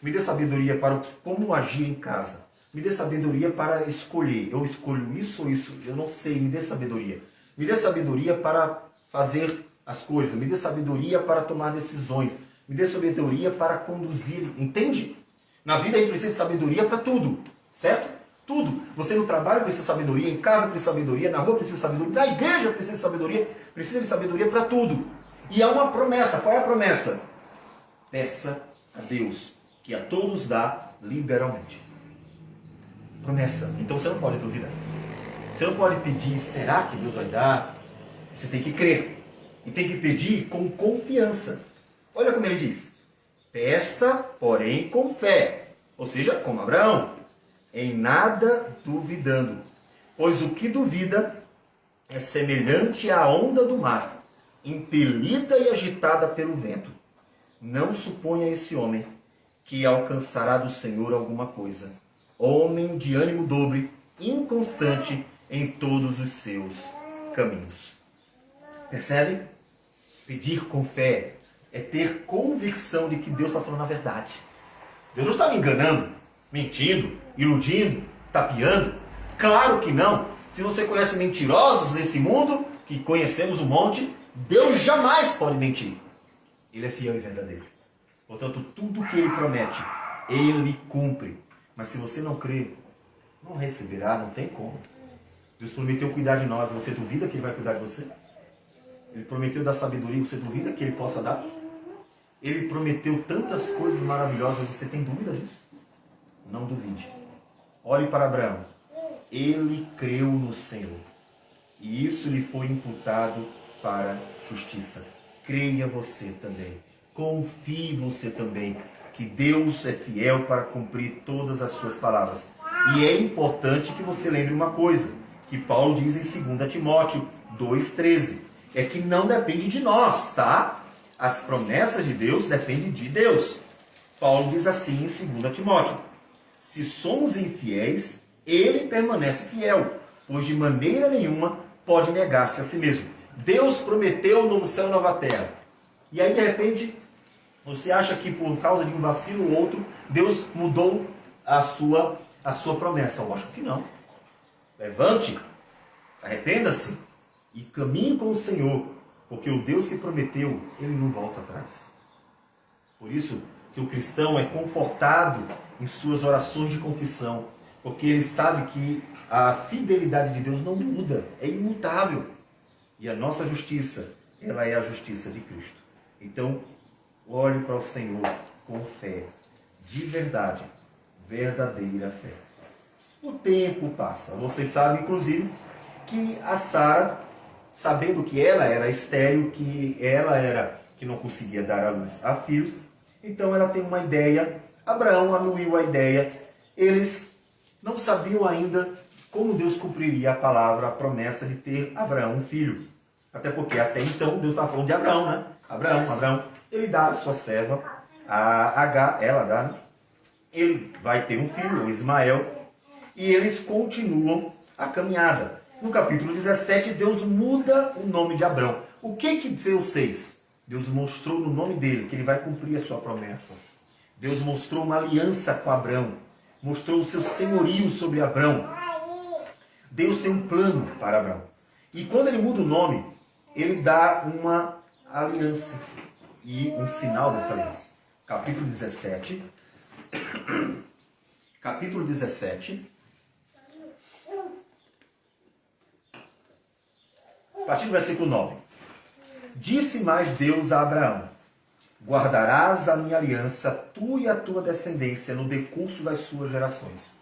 Me dê sabedoria para como agir em casa. Me dê sabedoria para escolher. Eu escolho isso ou isso? Eu não sei. Me dê sabedoria. Me dê sabedoria para fazer as coisas. Me dê sabedoria para tomar decisões. Me dê sabedoria para conduzir. Entende? Na vida a gente precisa de sabedoria para tudo. Certo? Tudo. Você no trabalho precisa de sabedoria, em casa precisa de sabedoria, na rua precisa de sabedoria, na igreja precisa de sabedoria. Precisa de sabedoria para tudo. E há uma promessa. Qual é a promessa? Peça a Deus, que a todos dá liberalmente. Promessa. Então você não pode duvidar. Você não pode pedir, será que Deus vai dar? Você tem que crer. E tem que pedir com confiança. Olha como ele diz. Peça, porém, com fé. Ou seja, como Abraão. Em nada duvidando. Pois o que duvida é semelhante à onda do mar, impelida e agitada pelo vento. Não suponha esse homem que alcançará do Senhor alguma coisa. Homem de ânimo dobre, inconstante em todos os seus caminhos. Percebe? Pedir com fé é ter convicção de que Deus está falando a verdade. Deus não está me enganando, mentindo, iludindo, tapeando. Claro que não. Se você conhece mentirosos nesse mundo, que conhecemos um monte, Deus jamais pode mentir. Ele é fiel e verdadeiro. Portanto, tudo que Ele promete, Ele cumpre. Mas se você não crê, não receberá, não tem como. Deus prometeu cuidar de nós. Você duvida que Ele vai cuidar de você? Ele prometeu dar sabedoria. Você duvida que Ele possa dar? Ele prometeu tantas coisas maravilhosas. Você tem dúvida disso? Não duvide. Olhe para Abraão. Ele creu no Senhor. E isso lhe foi imputado para justiça. Creia você também. Confie você também. Que Deus é fiel para cumprir todas as suas palavras. E é importante que você lembre uma coisa. Que Paulo diz em 2 Timóteo 2,13. É que não depende de nós, tá? As promessas de Deus dependem de Deus. Paulo diz assim em 2 Timóteo. Se somos infiéis, Ele permanece fiel, pois de maneira nenhuma pode negar-se a si mesmo. Deus prometeu um novo céu e nova terra. E aí, de repente, você acha que por causa de um vacilo ou outro, Deus mudou a sua promessa. Eu acho que não. Levante, arrependa-se e caminhe com o Senhor, porque o Deus que prometeu, Ele não volta atrás. Por isso que o cristão é confortado em suas orações de confissão, porque ele sabe que a fidelidade de Deus não muda, é imutável. E a nossa justiça, ela é a justiça de Cristo. Então, olhe para o Senhor com fé, de verdade, verdadeira fé. O tempo passa. Vocês sabem, inclusive, que a Sara, sabendo que ela era estéril, que não conseguia dar à luz a filhos, então ela tem uma ideia. Abraão anuiu a ideia eles não sabiam ainda como Deus cumpriria a palavra, a promessa de ter Abraão um filho. Até porque até então Deus estava falando de Abraão, né? Abraão. Ele dá a sua serva, a Agar, ela dá, né? Ele vai ter um filho, o Ismael, e eles continuam a caminhada. No capítulo 17, Deus muda o nome de Abraão. O que Deus fez? Deus mostrou no nome dele que ele vai cumprir a sua promessa. Deus mostrou uma aliança com Abraão, mostrou o seu senhorio sobre Abraão. Deus tem um plano para Abraão. E quando ele muda o nome, ele dá uma aliança e um sinal dessa aliança. Capítulo 17. Capítulo 17. A partir do versículo 9. Disse mais Deus a Abraão: guardarás a minha aliança, tu e a tua descendência, no decurso das suas gerações.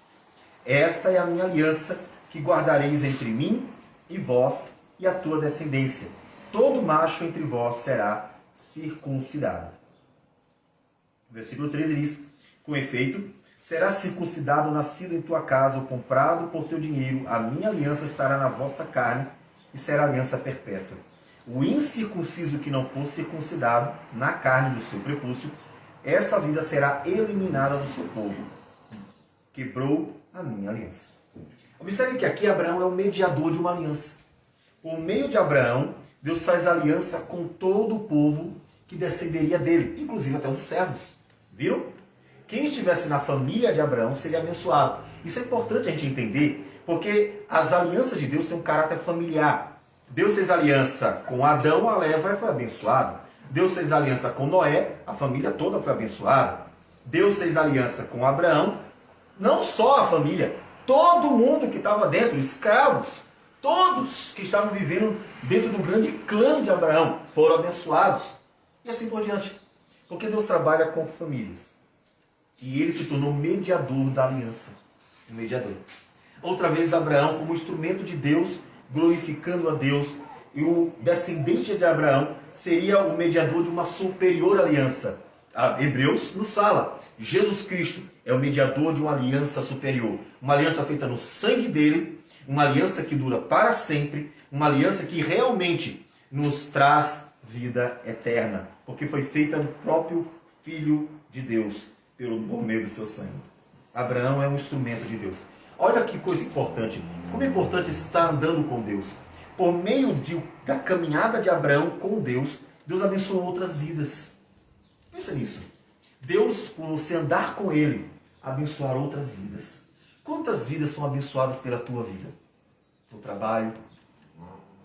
Esta é a minha aliança que guardareis entre mim e vós e a tua descendência. Todo macho entre vós será circuncidado. Versículo 13 diz: com efeito, será circuncidado o nascido em tua casa ou comprado por teu dinheiro. A minha aliança estará na vossa carne e será aliança perpétua. O incircunciso que não for circuncidado na carne do seu prepúcio, essa vida será eliminada do seu povo. Quebrou a minha aliança. Observe que aqui Abraão é o mediador de uma aliança. Por meio de Abraão, Deus faz aliança com todo o povo que descenderia dele, inclusive até os servos. Viram? Quem estivesse na família de Abraão seria abençoado. Isso é importante a gente entender, porque as alianças de Deus têm um caráter familiar. Deus fez aliança com Adão, a leva foi abençoado. Deus fez aliança com Noé, a família toda foi abençoada. Deus fez aliança com Abraão, não só a família, todo mundo que estava dentro, escravos, todos que estavam vivendo dentro do grande clã de Abraão foram abençoados. E assim por diante. Porque Deus trabalha com famílias. E ele se tornou mediador da aliança. O mediador. Outra vez Abraão como instrumento de Deus, glorificando a Deus. E o descendente de Abraão seria o mediador de uma superior aliança. A Hebreus nos fala, Jesus Cristo é o mediador de uma aliança superior. Uma aliança feita no sangue dele, uma aliança que dura para sempre, uma aliança que realmente nos traz vida eterna, porque foi feita no próprio Filho de Deus, por meio do seu sangue. Abraão é um instrumento de Deus. Olha que coisa importante, como é importante estar andando com Deus. Por meio da caminhada de Abraão com Deus, Deus abençoou outras vidas. Pensa nisso. Deus, por você andar com Ele, abençoar outras vidas. Quantas vidas são abençoadas pela tua vida? No trabalho,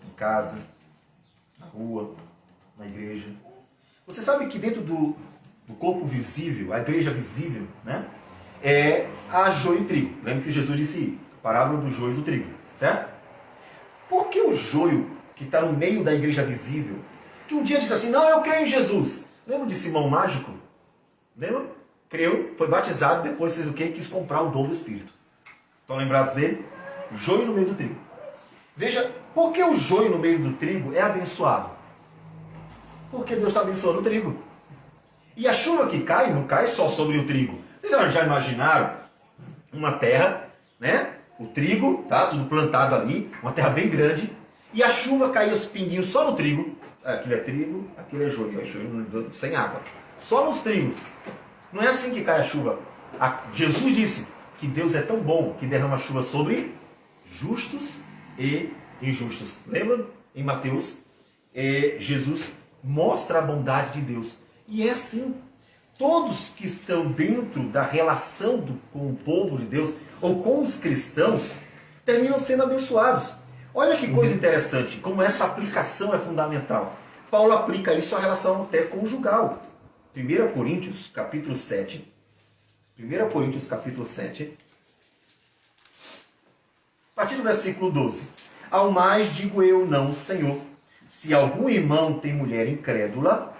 em casa, na rua, na igreja. Você sabe que dentro do corpo visível, a igreja visível, né, é a joio e trigo. Lembra que Jesus disse, parábola do joio e do trigo, certo? Por que o joio que está no meio da igreja visível, que um dia disse assim, não, eu creio em Jesus. Lembra de Simão Mágico? Lembra? Creu, foi batizado, depois fez o quê? Quis comprar o dom do Espírito. Estão lembrados dele? Joio no meio do trigo. Veja, por que o joio no meio do trigo é abençoado? Porque Deus está abençoando o trigo. E a chuva que cai, não cai só sobre o trigo. Vocês já imaginaram uma terra, né? O trigo, tá? Tudo plantado ali, uma terra bem grande, e a chuva caía os pinguinhos só no trigo. Aquilo é trigo, aquilo é joio, sem água. Só nos trigos. Não é assim que cai a chuva. Jesus disse que Deus é tão bom que derrama chuva sobre justos e injustos. Lembra? Em Mateus, Jesus mostra a bondade de Deus. E é assim. Todos que estão dentro da relação com o povo de Deus, ou com os cristãos, terminam sendo abençoados. Olha que coisa interessante, como essa aplicação é fundamental. Paulo aplica isso à relação até conjugal. 1 Coríntios, capítulo 7. 1 Coríntios, capítulo 7. A partir do versículo 12. Ao mais digo eu, não, Senhor, se algum irmão tem mulher incrédula,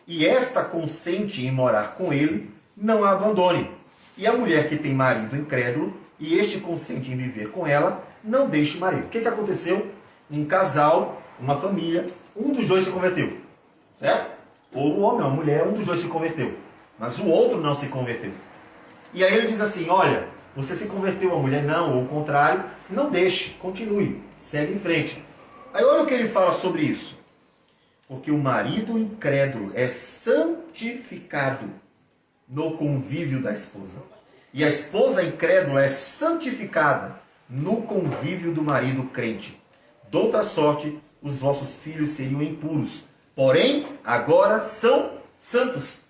e esta consente em morar com ele, não a abandone. E a mulher que tem marido incrédulo, e este consente em viver com ela, não deixe o marido. O que aconteceu? Um casal, uma família, um dos dois se converteu. Certo? Ou um homem ou uma mulher, um dos dois se converteu. Mas o outro não se converteu. E aí ele diz assim, olha, Você se converteu, a mulher não, ou o contrário, não deixe, continue, segue em frente. Aí olha o que ele fala sobre isso. Porque o marido incrédulo é santificado no convívio da esposa. E a esposa incrédula é santificada no convívio do marido crente. Doutra sorte, os vossos filhos seriam impuros, porém agora são santos.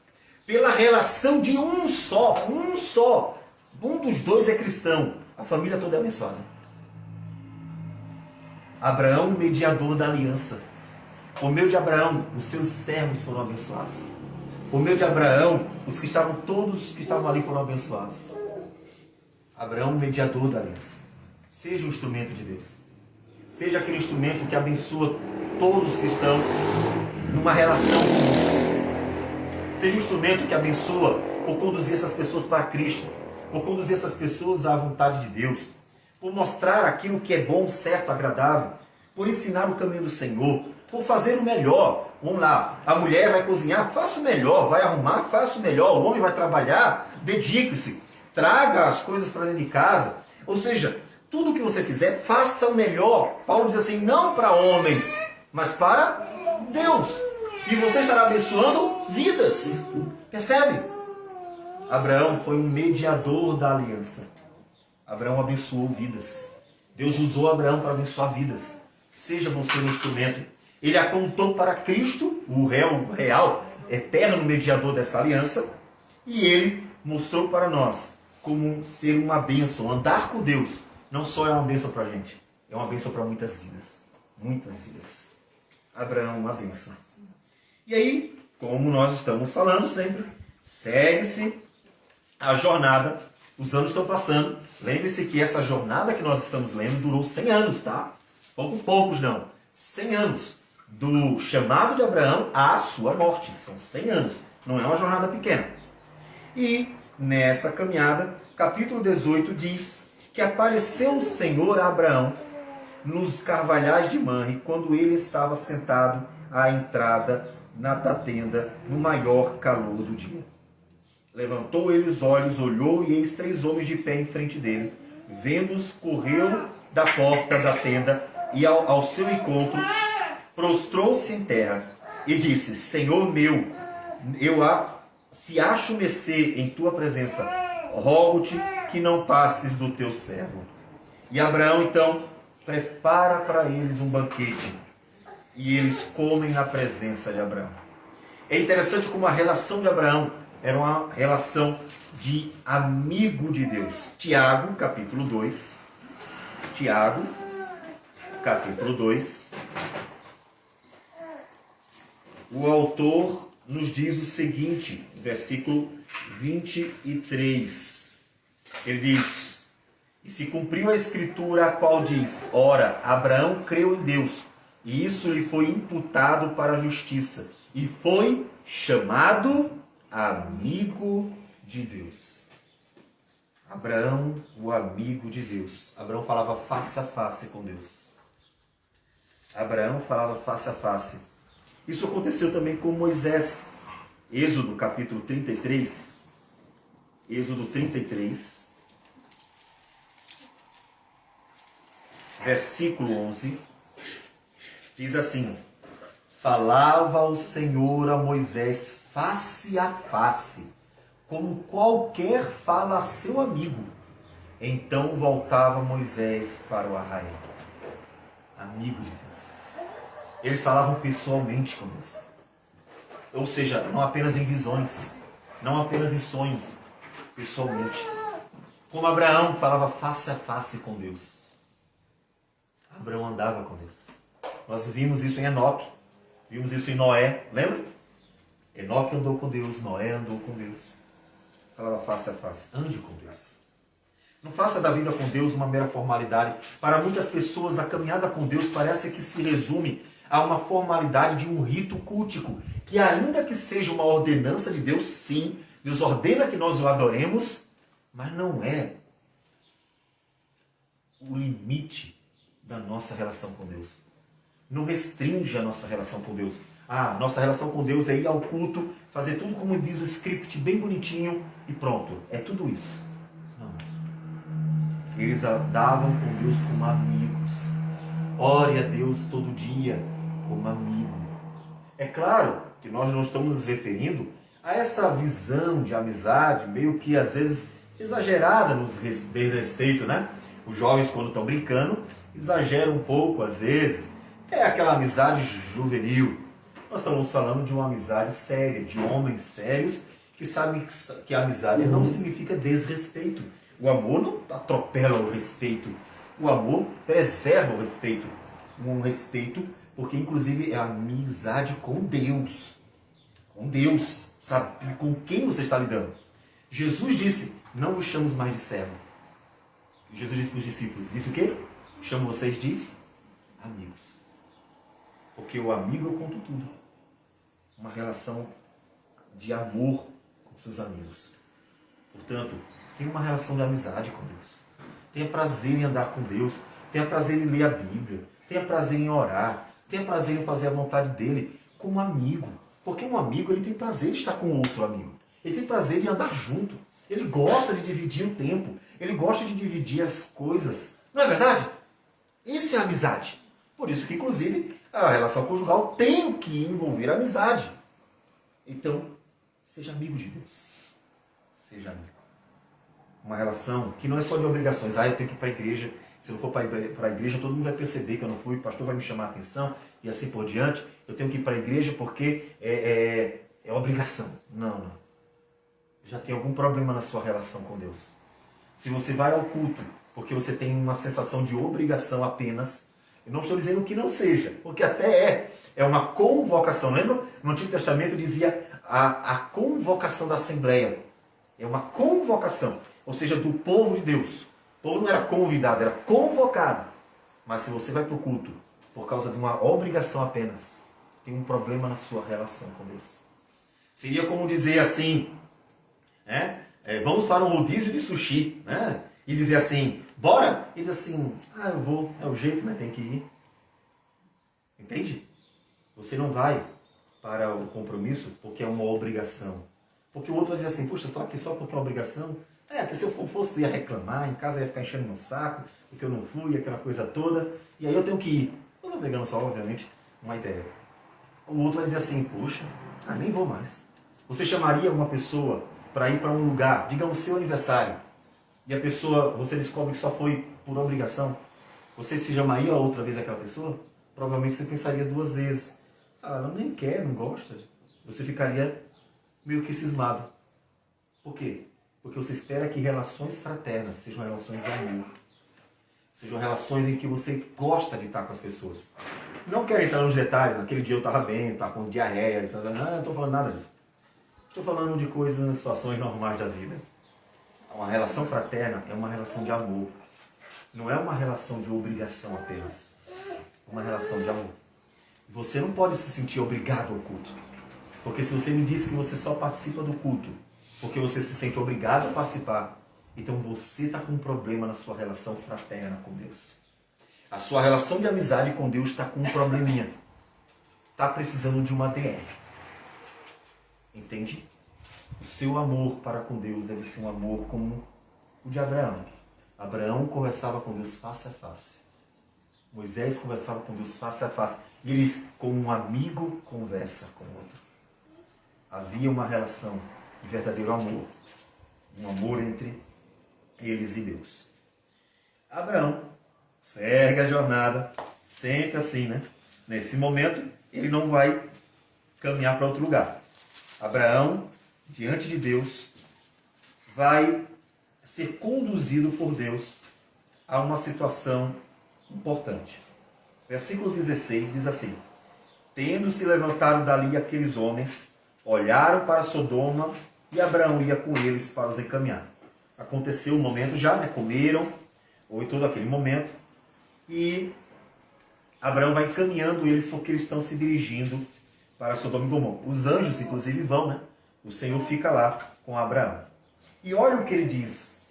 Pela relação de um só. Um dos dois é cristão. A família toda é abençoada. Abraão, mediador da aliança. Por meio de Abraão, os seus servos foram abençoados. Por meio de Abraão, todos os que estavam ali foram abençoados. Abraão, mediador da aliança. Seja um instrumento de Deus. Seja aquele instrumento que abençoa todos que estão numa relação com você. Seja um instrumento que abençoa por conduzir essas pessoas para Cristo. Por conduzir essas pessoas à vontade de Deus. Por mostrar aquilo que é bom, certo, agradável. Por ensinar o caminho do Senhor. Por fazer o melhor. Vamos lá, a mulher vai cozinhar, faça o melhor. Vai arrumar, faça o melhor. O homem vai trabalhar, dedique-se. Traga as coisas para dentro de casa. Ou seja, tudo que você fizer, faça o melhor. Paulo diz assim, não para homens, mas para Deus. E você estará abençoando vidas. Percebe? Abraão foi um mediador da aliança. Abraão abençoou vidas. Deus usou Abraão para abençoar vidas. Seja você um instrumento. Ele apontou para Cristo, o real, eterno mediador dessa aliança, e ele mostrou para nós como ser uma bênção. Andar com Deus não só é uma bênção para a gente, é uma bênção para muitas vidas. Muitas vidas. Abraão, uma bênção. E aí, como nós estamos falando sempre, segue-se a jornada. Os anos estão passando. Lembre-se que essa jornada que nós estamos lendo durou 100 anos, tá? Poucos não. 100 anos. Do chamado de Abraão à sua morte. São 100 anos. Não é uma jornada pequena. E nessa caminhada, capítulo 18 diz que apareceu o Senhor a Abraão nos carvalhais de Manre, quando ele estava sentado à entrada da tenda, no maior calor do dia. Levantou ele os olhos, olhou, e eis 3 homens de pé em frente dele. Vendo-os, correu da porta da tenda e ao seu encontro prostrou-se em terra e disse, Senhor meu, se acho mercê em tua presença, rogo-te que não passes do teu servo. E Abraão então prepara para eles um banquete e eles comem na presença de Abraão. É interessante como a relação de Abraão era uma relação de amigo de Deus. Tiago, capítulo 2. Tiago, capítulo 2. O autor nos diz o seguinte, versículo 23. Ele diz, e se cumpriu a escritura a qual diz, ora, Abraão creu em Deus, e isso lhe foi imputado para a justiça, e foi chamado amigo de Deus. Abraão, o amigo de Deus. Abraão falava face a face com Deus. Abraão falava face a face. Isso aconteceu também com Moisés. Êxodo capítulo 33. Êxodo 33. Versículo 11. Diz assim. Falava o Senhor a Moisés face a face, como qualquer fala a seu amigo. Então voltava Moisés para o arraial. Amigo de Deus. Eles falavam pessoalmente com Deus. Ou seja, não apenas em visões, não apenas em sonhos, pessoalmente. Como Abraão falava face a face com Deus. Abraão andava com Deus. Nós vimos isso em Enoque, vimos isso em Noé, lembra? Enoque andou com Deus, Noé andou com Deus. Falava face a face, ande com Deus. Não faça da vida com Deus uma mera formalidade. Para muitas pessoas, a caminhada com Deus parece que se resume a uma formalidade de um rito cultico, que ainda que seja uma ordenança de Deus, sim, Deus ordena que nós o adoremos, mas não é o limite da nossa relação com Deus. Não restringe a nossa relação com Deus. Ah, nossa relação com Deus é ir ao culto, fazer tudo como diz o script, bem bonitinho e pronto. É tudo isso. Não. Eles andavam com Deus como amigos. Ore a Deus todo dia como amigo. É claro que nós não estamos nos referindo a essa visão de amizade, meio que às vezes exagerada no desrespeito, né? Os jovens, quando estão brincando, exageram um pouco às vezes. É aquela amizade juvenil. Nós estamos falando de uma amizade séria, de homens sérios que sabem que a amizade não significa desrespeito. O amor não atropela o respeito. O amor preserva o respeito. Um respeito porque, inclusive, é amizade com Deus. Com Deus. Sabe com quem você está lidando. Jesus disse, não vos chamo mais de servo. Jesus disse para os discípulos, disse o quê? Chamo vocês de amigos. Porque o amigo eu conto tudo. Uma relação de amor com seus amigos. Portanto, tenha uma relação de amizade com Deus. Tenha prazer em andar com Deus. Tenha prazer em ler a Bíblia. Tenha prazer em orar. Tenha prazer em fazer a vontade dele como amigo. Porque um amigo ele tem prazer de estar com outro amigo. Ele tem prazer de andar junto. Ele gosta de dividir o tempo. Ele gosta de dividir as coisas. Não é verdade? Isso é amizade. Por isso que, inclusive, a relação conjugal tem que envolver a amizade. Então, seja amigo de Deus. Seja amigo. Uma relação que não é só de obrigações. Eu tenho que ir para a igreja. Se eu não for para a igreja, todo mundo vai perceber que eu não fui. O pastor vai me chamar a atenção e assim por diante. Eu tenho que ir para a igreja porque é obrigação. Não. Já tem algum problema na sua relação com Deus. Se você vai ao culto porque você tem uma sensação de obrigação apenas, eu não estou dizendo que não seja, porque até é uma convocação. Lembra? No Antigo Testamento dizia a convocação da Assembleia. É uma convocação, ou seja, do povo de Deus. O povo não era convidado, era convocado. Mas se você vai para o culto por causa de uma obrigação apenas, tem um problema na sua relação com Deus. Seria como dizer assim, vamos para um rodízio de sushi, né? E dizer assim, bora? E dizer assim, eu vou, é o jeito, né? Tem que ir. Entende? Você não vai para o compromisso porque é uma obrigação. Porque o outro vai dizer assim, puxa, eu estou aqui só porque é uma obrigação. Que se eu fosse, eu ia reclamar, em casa eu ia ficar enchendo meu saco, porque eu não fui, aquela coisa toda. E aí eu tenho que ir. Eu estou pegando só, obviamente, uma ideia. O outro vai dizer assim, puxa, nem vou mais. Você chamaria uma pessoa para ir para um lugar, digamos, seu aniversário, e a pessoa, você descobre que só foi por obrigação, você se chamaria outra vez aquela pessoa? Provavelmente você pensaria duas vezes. Ela nem quer, não gosta. Você ficaria meio que cismado. Por quê? Porque você espera que relações fraternas sejam relações de amor. Sejam relações em que você gosta de estar com as pessoas. Não quero entrar nos detalhes, naquele dia eu estava bem, estava com diarreia, não estou falando nada disso. Estou falando de coisas, situações normais da vida. Uma relação fraterna é uma relação de amor. Não é uma relação de obrigação apenas. É uma relação de amor. Você não pode se sentir obrigado ao culto. Porque se você me disse que você só participa do culto porque você se sente obrigado a participar, então você está com um problema na sua relação fraterna com Deus. A sua relação de amizade com Deus está com um probleminha. Está precisando de uma DR. Entende? O seu amor para com Deus deve ser um amor como o de Abraão. Abraão conversava com Deus face a face. Moisés conversava com Deus face a face. E eles, como um amigo, conversa com o outro. Havia uma relação de verdadeiro amor. Um amor entre eles e Deus. Abraão segue a jornada, sempre assim, né? Nesse momento, ele não vai caminhar para outro lugar. Abraão, diante de Deus, vai ser conduzido por Deus a uma situação importante. Versículo 16 diz assim: tendo se levantado dali aqueles homens, olharam para Sodoma e Abraão ia com eles para os encaminhar. Aconteceu o momento já, né? Comeram, houve todo aquele momento, e Abraão vai encaminhando eles porque eles estão se dirigindo para Sodoma e Gomorra. Os anjos, inclusive, vão, né? O Senhor fica lá com Abraão. E olha o que ele diz.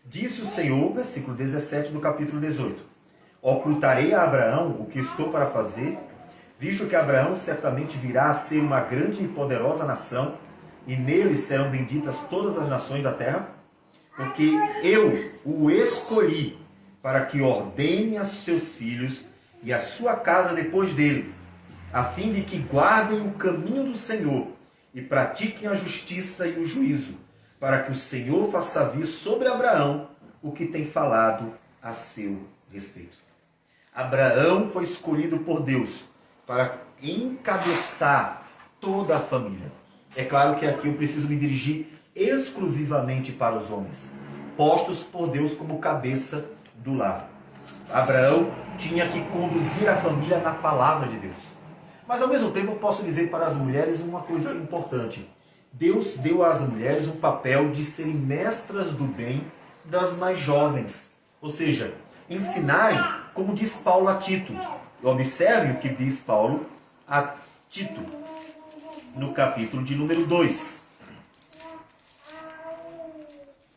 Disse o Senhor, versículo 17 do capítulo 18: ocultarei a Abraão o que estou para fazer, visto que Abraão certamente virá a ser uma grande e poderosa nação, e nele serão benditas todas as nações da terra. porque eu o escolhi para que ordene a seus filhos e a sua casa depois dele, a fim de que guardem o caminho do Senhor e pratiquem a justiça e o juízo, para que o Senhor faça vir sobre Abraão o que tem falado a seu respeito. Abraão foi escolhido por Deus para encabeçar toda a família. É claro que aqui eu preciso me dirigir exclusivamente para os homens, postos por Deus como cabeça do lar. Abraão tinha que conduzir a família na palavra de Deus. Mas ao mesmo tempo eu posso dizer para as mulheres uma coisa importante. Deus deu às mulheres um papel de serem mestras do bem das mais jovens. Ou seja, ensinarem, como diz Paulo a Tito. Observe o que diz Paulo a Tito, no capítulo de número 2.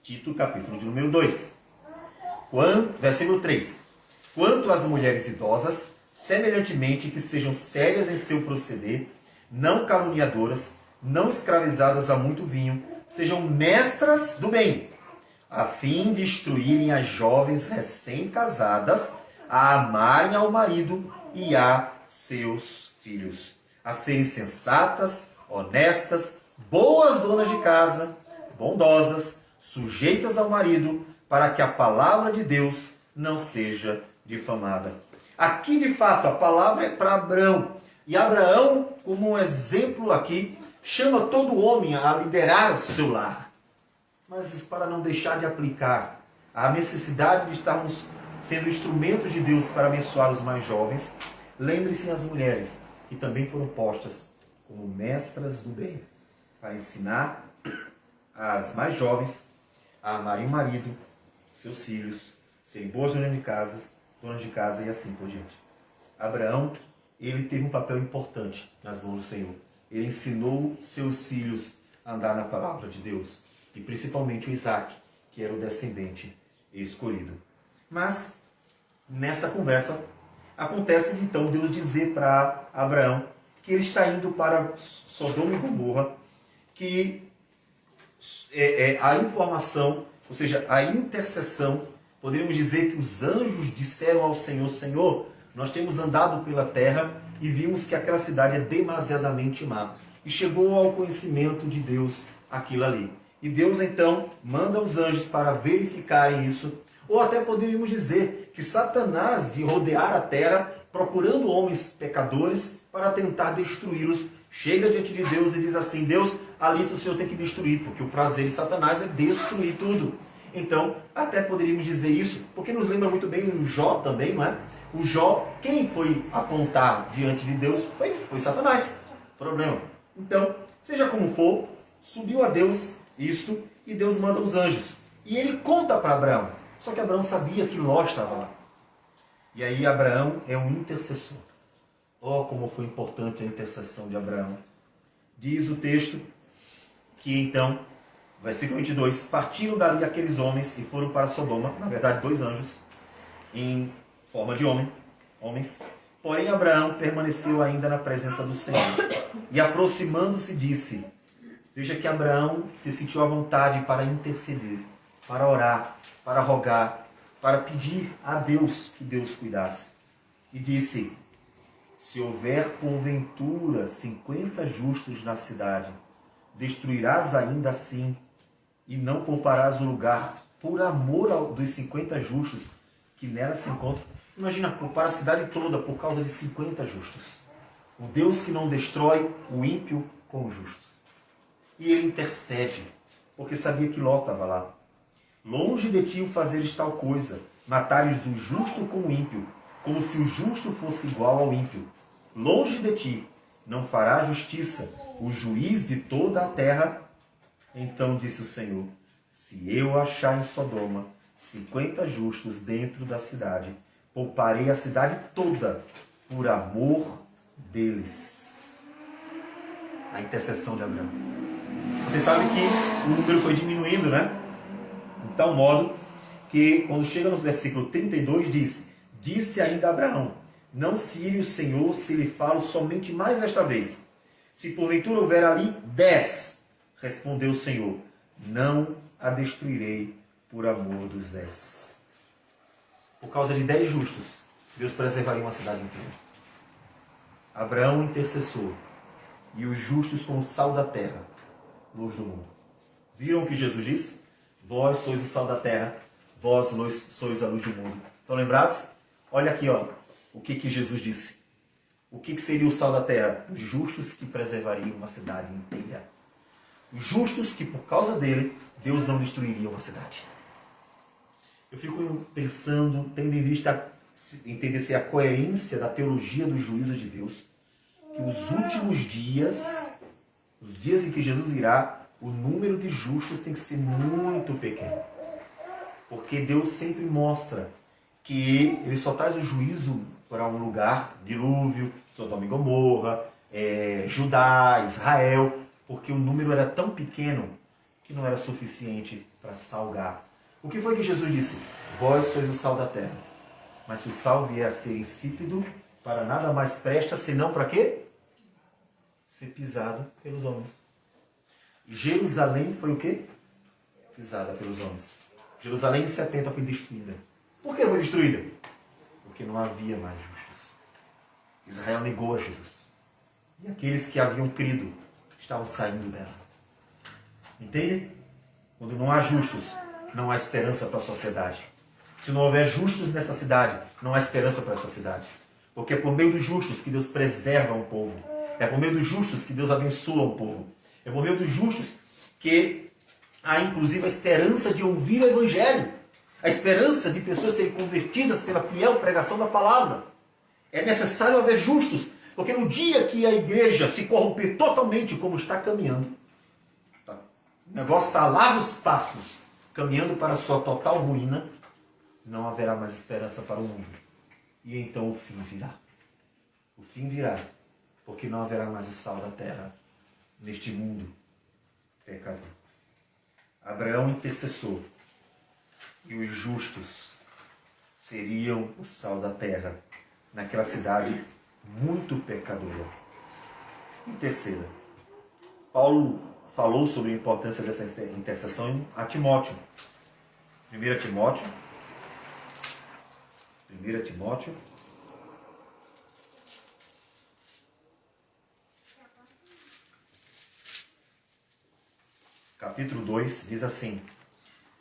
Tito, capítulo de número 2. Versículo 3. Quanto às mulheres idosas, semelhantemente que sejam sérias em seu proceder, não caluniadoras, não escravizadas a muito vinho, sejam mestras do bem, a fim de instruírem as jovens recém-casadas a amarem ao marido e a seus filhos, a serem sensatas, honestas, boas donas de casa, bondosas, sujeitas ao marido, para que a palavra de Deus não seja difamada. Aqui, de fato, a palavra é para Abraão. E Abraão, como um exemplo aqui, chama todo homem a liderar o seu lar. Mas para não deixar de aplicar a necessidade de estarmos sendo instrumentos de Deus para abençoar os mais jovens, lembre-se as mulheres, que também foram postas como mestras do bem, para ensinar as mais jovens a amarem o marido, seus filhos, serem boas donas de casa e assim por diante. Abraão, ele teve um papel importante nas mãos do Senhor. Ele ensinou seus filhos a andar na palavra de Deus, e principalmente o Isaac, que era o descendente escolhido. Mas, nessa conversa, acontece então Deus dizer para Abraão que ele está indo para Sodoma e Gomorra, que a informação, ou seja, a intercessão, poderíamos dizer que os anjos disseram ao Senhor: Senhor, nós temos andado pela terra e vimos que aquela cidade é demasiadamente má. E chegou ao conhecimento de Deus aquilo ali. E Deus então manda os anjos para verificarem isso. Ou até poderíamos dizer que Satanás de rodear a terra procurando homens pecadores para tentar destruí-los, chega diante de Deus e diz assim: Deus, ali o Senhor tem que destruir, porque o prazer de Satanás é destruir tudo. Então, até poderíamos dizer isso, porque nos lembra muito bem o Jó também, não é? O Jó, quem foi apontar diante de Deus foi Satanás. Problema. Então, seja como for, subiu a Deus isto e Deus manda os anjos. E ele conta para Abraão. Só que Abraão sabia que Ló estava lá. E aí Abraão é um intercessor. Oh, como foi importante a intercessão de Abraão. Diz o texto que então, versículo 22, partiram dali aqueles homens e foram para Sodoma, na verdade 2 anjos, em forma de homens. Porém Abraão permaneceu ainda na presença do Senhor. E aproximando-se disse, veja que Abraão se sentiu à vontade para interceder, para orar, para rogar, para pedir a Deus que Deus cuidasse. E disse, se houver porventura 50 justos na cidade, destruirás ainda assim e não pouparás o lugar por amor dos 50 justos que nela se encontram. Imagina, poupar a cidade toda por causa de 50 justos. O Deus que não destrói o ímpio com o justo. E ele intercede, porque sabia que Ló estava lá. Longe de ti o fazeres tal coisa, matares o justo com o ímpio, como se o justo fosse igual ao ímpio. Longe de ti, não fará justiça o juiz de toda a terra. Então disse o Senhor, se eu achar em Sodoma 50 justos dentro da cidade, pouparei a cidade toda por amor deles. A intercessão de Abraão. Você sabe que o número foi diminuindo, né? De tal modo que quando chega no versículo 32 disse ainda Abraão, não se ire o Senhor se lhe falo somente mais esta vez. Se porventura houver ali 10, respondeu o Senhor, não a destruirei por amor dos 10. Por causa de 10 justos, Deus preservaria uma cidade inteira. Abraão, intercessor, e os justos como sal da terra, luz do mundo. Viram o que Jesus disse? Vós sois o sal da terra, vós sois a luz do mundo. Estão lembrados? Olha aqui, ó, o que Jesus disse. O que seria o sal da terra? Os justos que preservariam uma cidade inteira. Os justos que, por causa dele, Deus não destruiria uma cidade. Eu fico pensando, tendo em vista, entender-se a coerência da teologia do juízo de Deus, que os últimos dias, os dias em que Jesus virá, o número de justos tem que ser muito pequeno. Porque Deus sempre mostra que ele só traz o juízo para um lugar, dilúvio, Sodoma e Gomorra, Judá, Israel, porque o número era tão pequeno que não era suficiente para salgar. O que foi que Jesus disse? Vós sois o sal da terra. Mas se o sal vier a ser insípido, para nada mais presta, senão para quê? Ser pisado pelos homens. Jerusalém foi o quê? Pisada pelos homens. Jerusalém em 70 foi destruída. Por que foi destruída? Porque não havia mais justos. Israel negou a Jesus. E aqueles que haviam crido estavam saindo dela. Entende? Quando não há justos, não há esperança para a sociedade. Se não houver justos nessa cidade, não há esperança para essa cidade. Porque é por meio dos justos que Deus preserva um povo. É por meio dos justos que Deus abençoa um povo. É por meio dos justos que há inclusive a esperança de ouvir o Evangelho. A esperança de pessoas serem convertidas pela fiel pregação da palavra. É necessário haver justos, porque no dia que a igreja se corromper totalmente como está caminhando, o negócio está a largos passos, caminhando para a sua total ruína, não haverá mais esperança para o mundo. E então o fim virá. O fim virá, porque não haverá mais o sal da terra neste mundo pecador. Abraão, intercessor, e os justos seriam o sal da terra naquela cidade muito pecadora. Em terceira, Paulo falou sobre a importância dessa intercessão a Timóteo. 1 Timóteo, capítulo 2, diz assim: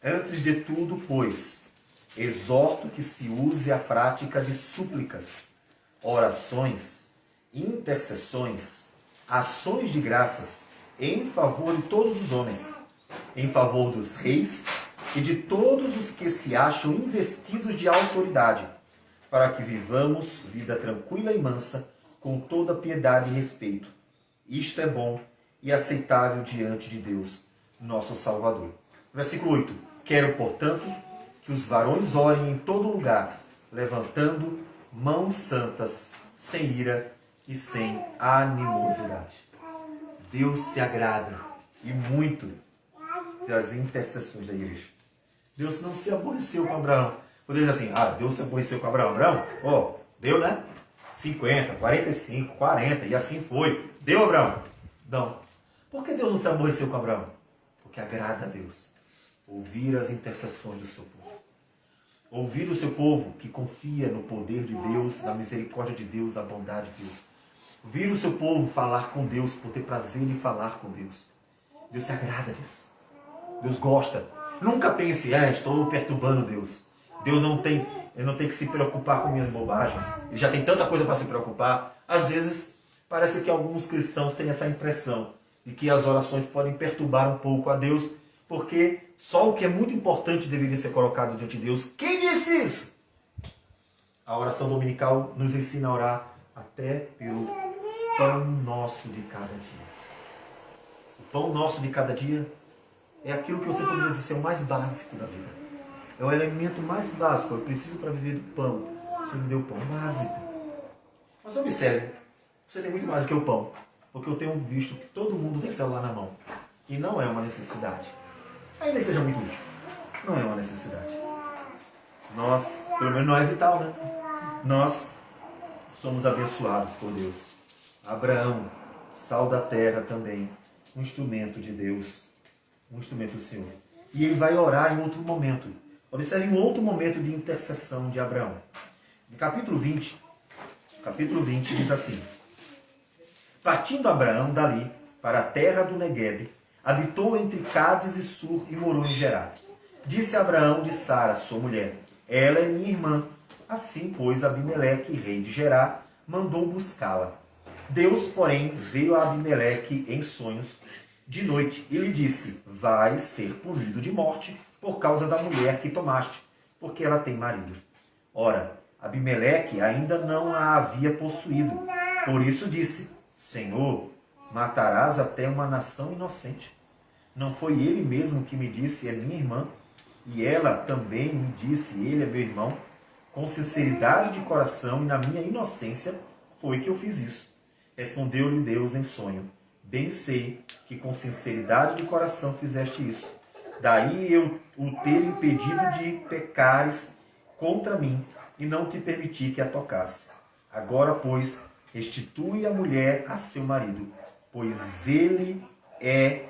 Antes de tudo, pois, exorto que se use a prática de súplicas, orações, intercessões, ações de graças em favor de todos os homens, em favor dos reis e de todos os que se acham investidos de autoridade, para que vivamos vida tranquila e mansa, com toda piedade e respeito. Isto é bom e aceitável diante de Deus, nosso Salvador. Versículo 8. Quero, portanto, que os varões orem em todo lugar, levantando mãos santas, sem ira e sem animosidade. Deus se agrada, e muito, das intercessões da igreja. Deus não se aborreceu com Abraão. Poderia dizer assim, Deus se aborreceu com Abraão. Abraão, deu, né? 50, 45, 40, e assim foi. Deu, Abraão? Não. Por que Deus não se aborreceu com Abraão? Porque agrada a Deus ouvir as intercessões do seu povo. Ouvir o seu povo que confia no poder de Deus, na misericórdia de Deus, na bondade de Deus. Ouvir o seu povo falar com Deus, por ter prazer em falar com Deus. Deus se agrada disso. Deus gosta. Nunca pense, estou perturbando Deus. Deus não tem que se preocupar com minhas bobagens. Ele já tem tanta coisa para se preocupar. Às vezes, parece que alguns cristãos têm essa impressão de que as orações podem perturbar um pouco a Deus, porque só o que é muito importante deveria ser colocado diante de Deus. Quem disse isso? A oração dominical nos ensina a orar até pelo pão nosso de cada dia. O pão nosso de cada dia é aquilo que você poderia dizer ser o mais básico da vida. É o elemento mais básico. Eu preciso para viver do pão. O Senhor me deu o pão básico. Mas observe, você tem muito mais do que o pão. Porque eu tenho visto que todo mundo tem celular na mão. E não é uma necessidade. Ainda que seja muito útil. Não é uma necessidade. Nós, pelo menos não é vital, né? Nós somos abençoados por Deus. Abraão, sal da terra também, um instrumento de Deus, um instrumento do Senhor. E ele vai orar em outro momento. Observe um outro momento de intercessão de Abraão. No capítulo 20 diz assim: partindo Abraão dali para a terra do Neguebe, habitou entre Cádiz e Sur e morou em Gerar. Disse Abraão de Sara, sua mulher: ela é minha irmã. Assim, pois, Abimeleque, rei de Gerar, mandou buscá-la. Deus, porém, veio a Abimeleque em sonhos de noite e lhe disse: vais ser punido de morte por causa da mulher que tomaste, porque ela tem marido. Ora, Abimeleque ainda não a havia possuído. Por isso disse: Senhor, matarás até uma nação inocente. Não foi ele mesmo que me disse: é minha irmã? E ela também me disse: ele é meu irmão? Com sinceridade de coração e na minha inocência foi que eu fiz isso. Respondeu-lhe Deus em sonho: bem sei que com sinceridade de coração fizeste isso. Daí eu o ter impedido de pecares contra mim e não te permiti que a tocasse. Agora, pois, restitui a mulher a seu marido, pois ele é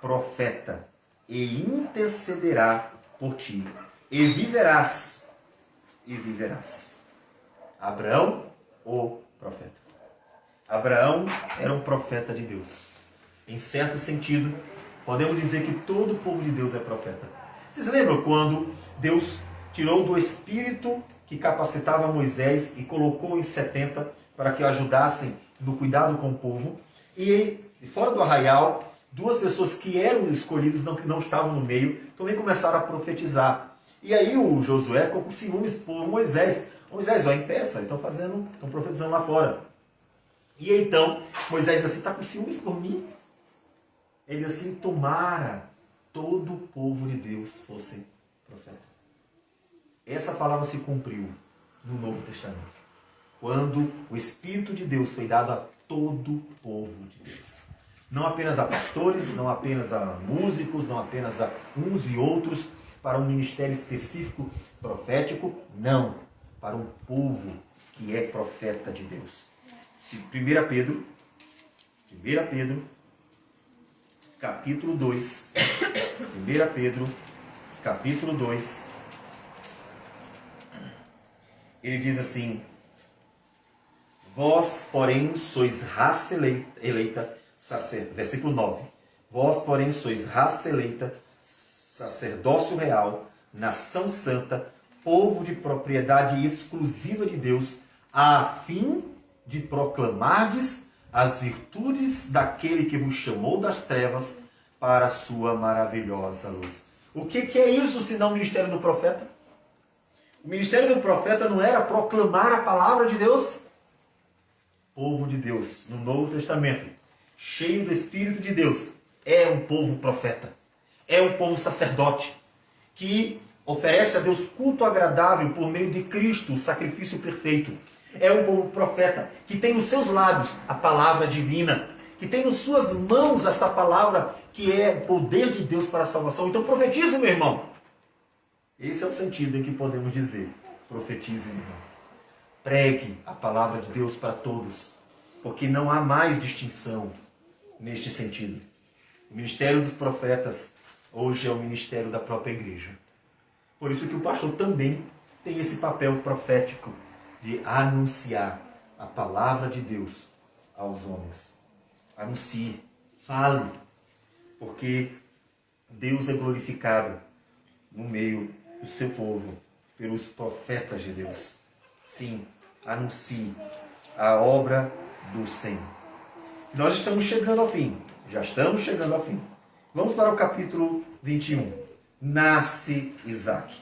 profeta e intercederá por ti. E viverás. E viverás. Abraão, o profeta. Abraão era um profeta de Deus. Em certo sentido, podemos dizer que todo o povo de Deus é profeta. Vocês lembram quando Deus tirou do Espírito que capacitava Moisés e colocou em 70 para que o ajudassem no cuidado com o povo? E fora do arraial, duas pessoas que eram escolhidas, que não estavam no meio, também começaram a profetizar. E aí o Josué ficou com ciúmes por Moisés. Moisés, ó, impeça, estão profetizando lá fora. E então, Moisés assim, está com ciúmes por mim? Ele assim, tomara todo o povo de Deus fosse profeta. Essa palavra se cumpriu no Novo Testamento, quando o Espírito de Deus foi dado a todo o povo de Deus. Não apenas a pastores, não apenas a músicos, não apenas a uns e outros, para um ministério específico profético, não, para um povo que é profeta de Deus. 1 Pedro, capítulo 2, 1 Pedro, capítulo 2, ele diz assim: vós, porém, sois raça eleita, versículo 9, vós, porém, sois raça eleita, sacerdócio real, nação santa, povo de propriedade exclusiva de Deus, a fim de proclamardes as virtudes daquele que vos chamou das trevas para a sua maravilhosa luz. O que é isso, senão o ministério do profeta? O ministério do profeta não era proclamar a palavra de Deus? Povo de Deus, no Novo Testamento, cheio do Espírito de Deus, é um povo profeta. É um povo sacerdote, que oferece a Deus culto agradável por meio de Cristo, o sacrifício perfeito. É um povo profeta, que tem nos seus lábios a palavra divina, que tem nas suas mãos esta palavra, que é o poder de Deus para a salvação. Então profetize, meu irmão. Esse é o sentido em que podemos dizer: profetize, meu irmão. Pregue a palavra de Deus para todos, porque não há mais distinção neste sentido. O ministério dos profetas hoje é o ministério da própria igreja. Por isso que o pastor também tem esse papel profético de anunciar a palavra de Deus aos homens. Anuncie, fale, porque Deus é glorificado no meio do seu povo pelos profetas de Deus. Sim, anuncie a obra do Senhor. Nós estamos chegando ao fim. Já estamos chegando ao fim. Vamos para o capítulo 21. Nasce Isaac.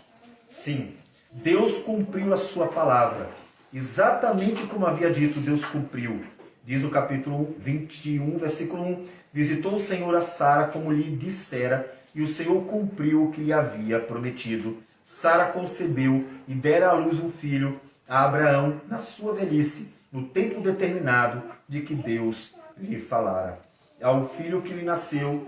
Sim, Deus cumpriu a sua palavra. Exatamente como havia dito, Deus cumpriu. Diz o capítulo 21, versículo 1. Visitou o Senhor a Sara como lhe dissera, e o Senhor cumpriu o que lhe havia prometido. Sara concebeu e dera à luz um filho a Abraão na sua velhice, no tempo determinado de que Deus lhe falara. Ao filho que lhe nasceu,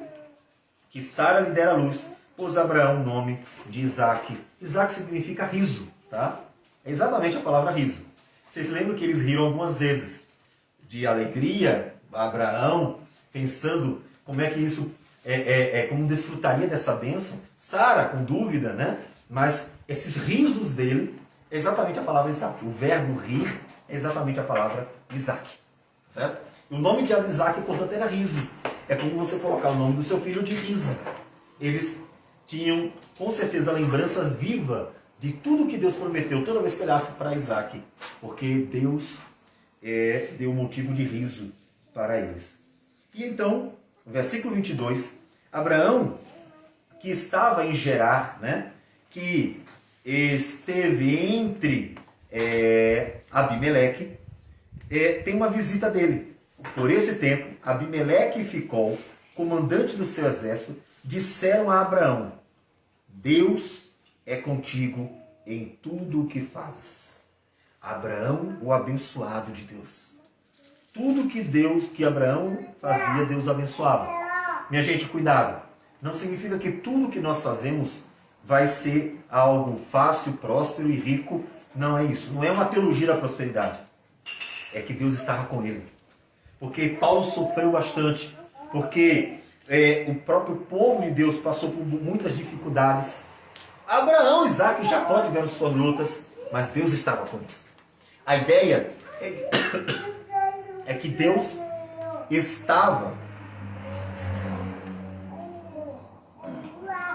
que Sara lhe dera à luz, pôs Abraão o nome de Isaac. Isaac significa riso, tá? É exatamente a palavra riso. Vocês lembram que eles riram algumas vezes de alegria, Abraão, pensando como é que isso como desfrutaria dessa bênção. Sara com dúvida, né? Mas esses risos dele é exatamente a palavra Isaac. O verbo rir é exatamente a palavra Isaac. Certo? E o nome de Isaac, portanto, era riso. É como você colocar o nome do seu filho de riso. Eles tinham, com certeza, a lembrança viva de tudo que Deus prometeu toda vez que olhasse para Isaac. Porque Deus deu motivo de riso para eles. E então, versículo 22, Abraão, que estava em Gerar, né, que esteve entre Abimeleque, tem uma visita dele. Por esse tempo, Abimeleque e Ficol, comandante do seu exército, disseram a Abraão: Deus é contigo em tudo o que fazes. Abraão, o abençoado de Deus. Tudo que Abraão fazia, Deus abençoava. Minha gente, cuidado. Não significa que tudo que nós fazemos vai ser algo fácil, próspero e rico. Não é isso. Não é uma teologia da prosperidade. É que Deus estava com ele. Porque Paulo sofreu bastante. Porque o próprio povo de Deus passou por muitas dificuldades. Abraão, Isaac e Jacó tiveram suas lutas, mas Deus estava com eles. A ideia é que Deus estava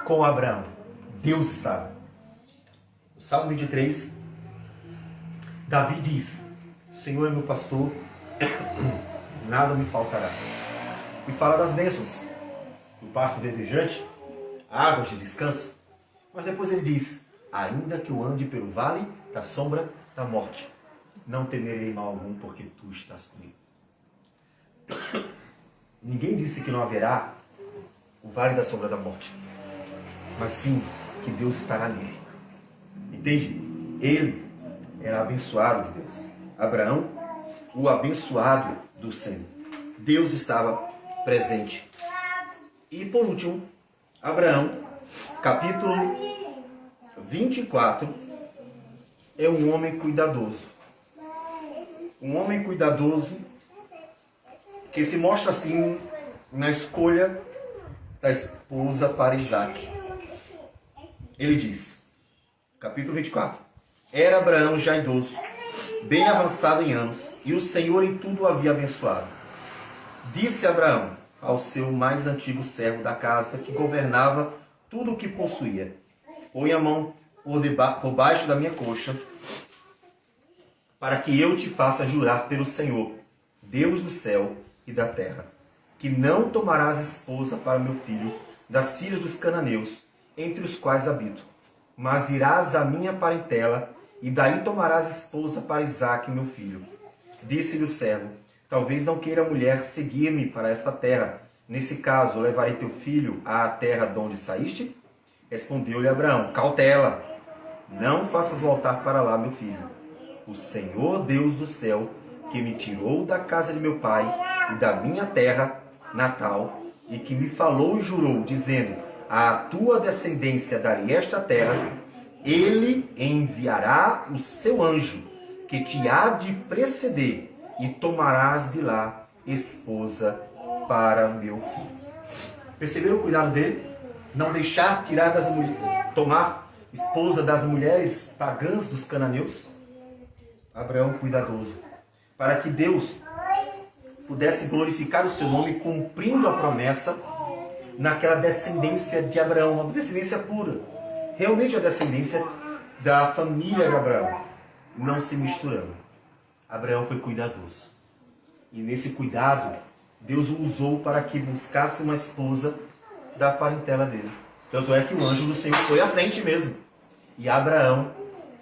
com Abraão. Deus estava. No Salmo 23, Davi diz: o Senhor é meu pastor, nada me faltará. E fala das bênçãos, do pasto verdejante, águas de descanso. Mas depois ele diz: ainda que eu ande pelo vale da sombra da morte, não temerei mal algum, porque tu estás comigo. Ninguém disse que não haverá o vale da sombra da morte, mas sim que Deus estará nele. Entende? Ele era abençoado de Deus. Abraão, o abençoado do Senhor. Deus estava presente. E por último, Abraão, capítulo 24, é um homem cuidadoso. Um homem cuidadoso que se mostra assim na escolha da esposa para Isaac. Ele diz, capítulo 24, era Abraão já idoso, bem avançado em anos, e o Senhor em tudo o havia abençoado. Disse Abraão ao seu mais antigo servo da casa, que governava tudo o que possuía: põe a mão por baixo da minha coxa, para que eu te faça jurar pelo Senhor, Deus do céu e da terra, que não tomarás esposa para meu filho das filhas dos cananeus, entre os quais habito, mas irás à minha parentela, e daí tomarás esposa para Isaque, meu filho. Disse-lhe o servo: talvez não queira a mulher seguir-me para esta terra. Nesse caso, levarei teu filho à terra de onde saíste? Respondeu-lhe Abraão: cautela, não faças voltar para lá, meu filho. O Senhor Deus do céu, que me tirou da casa de meu pai e da minha terra natal, e que me falou e jurou, dizendo: à tua descendência darei esta terra, ele enviará o seu anjo, que te há de preceder, e tomarás de lá esposa para meu filho. Perceberam o cuidado dele? Não deixar tirar das mulheres, tomar esposa das mulheres pagãs dos cananeus? Abraão cuidadoso, para que Deus pudesse glorificar o seu nome, cumprindo a promessa naquela descendência de Abraão, uma descendência pura, realmente a descendência da família de Abraão, não se misturando. Abraão foi cuidadoso, e nesse cuidado Deus o usou para que buscasse uma esposa da parentela dele. Tanto é que o anjo do Senhor foi à frente mesmo, e Abraão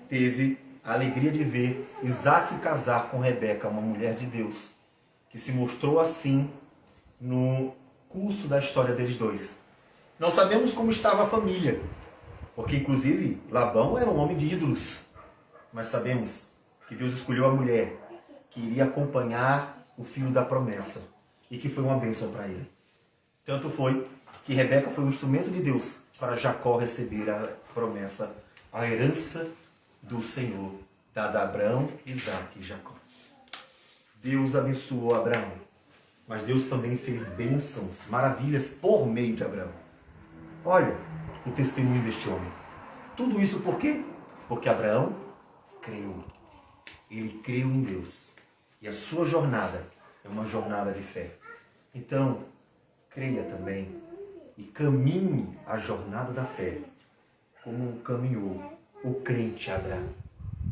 teve a alegria de ver Isaque casar com Rebeca, uma mulher de Deus, que se mostrou assim no curso da história deles dois. Não sabemos como estava a família, porque inclusive Labão era um homem de ídolos, mas sabemos que Deus escolheu a mulher que iria acompanhar o filho da promessa e que foi uma bênção para ele. Tanto foi que Rebeca foi um instrumento de Deus para Jacó receber a promessa, a herança do Senhor, dada a Abraão, Isaque e Jacó. Deus abençoou Abraão, mas Deus também fez bênçãos, maravilhas por meio de Abraão. Olha, o testemunho deste homem. Tudo isso por quê? Porque Abraão creu. Ele creu em Deus. E a sua jornada é uma jornada de fé. Então, creia também e caminhe a jornada da fé como caminhou o crente Abraão.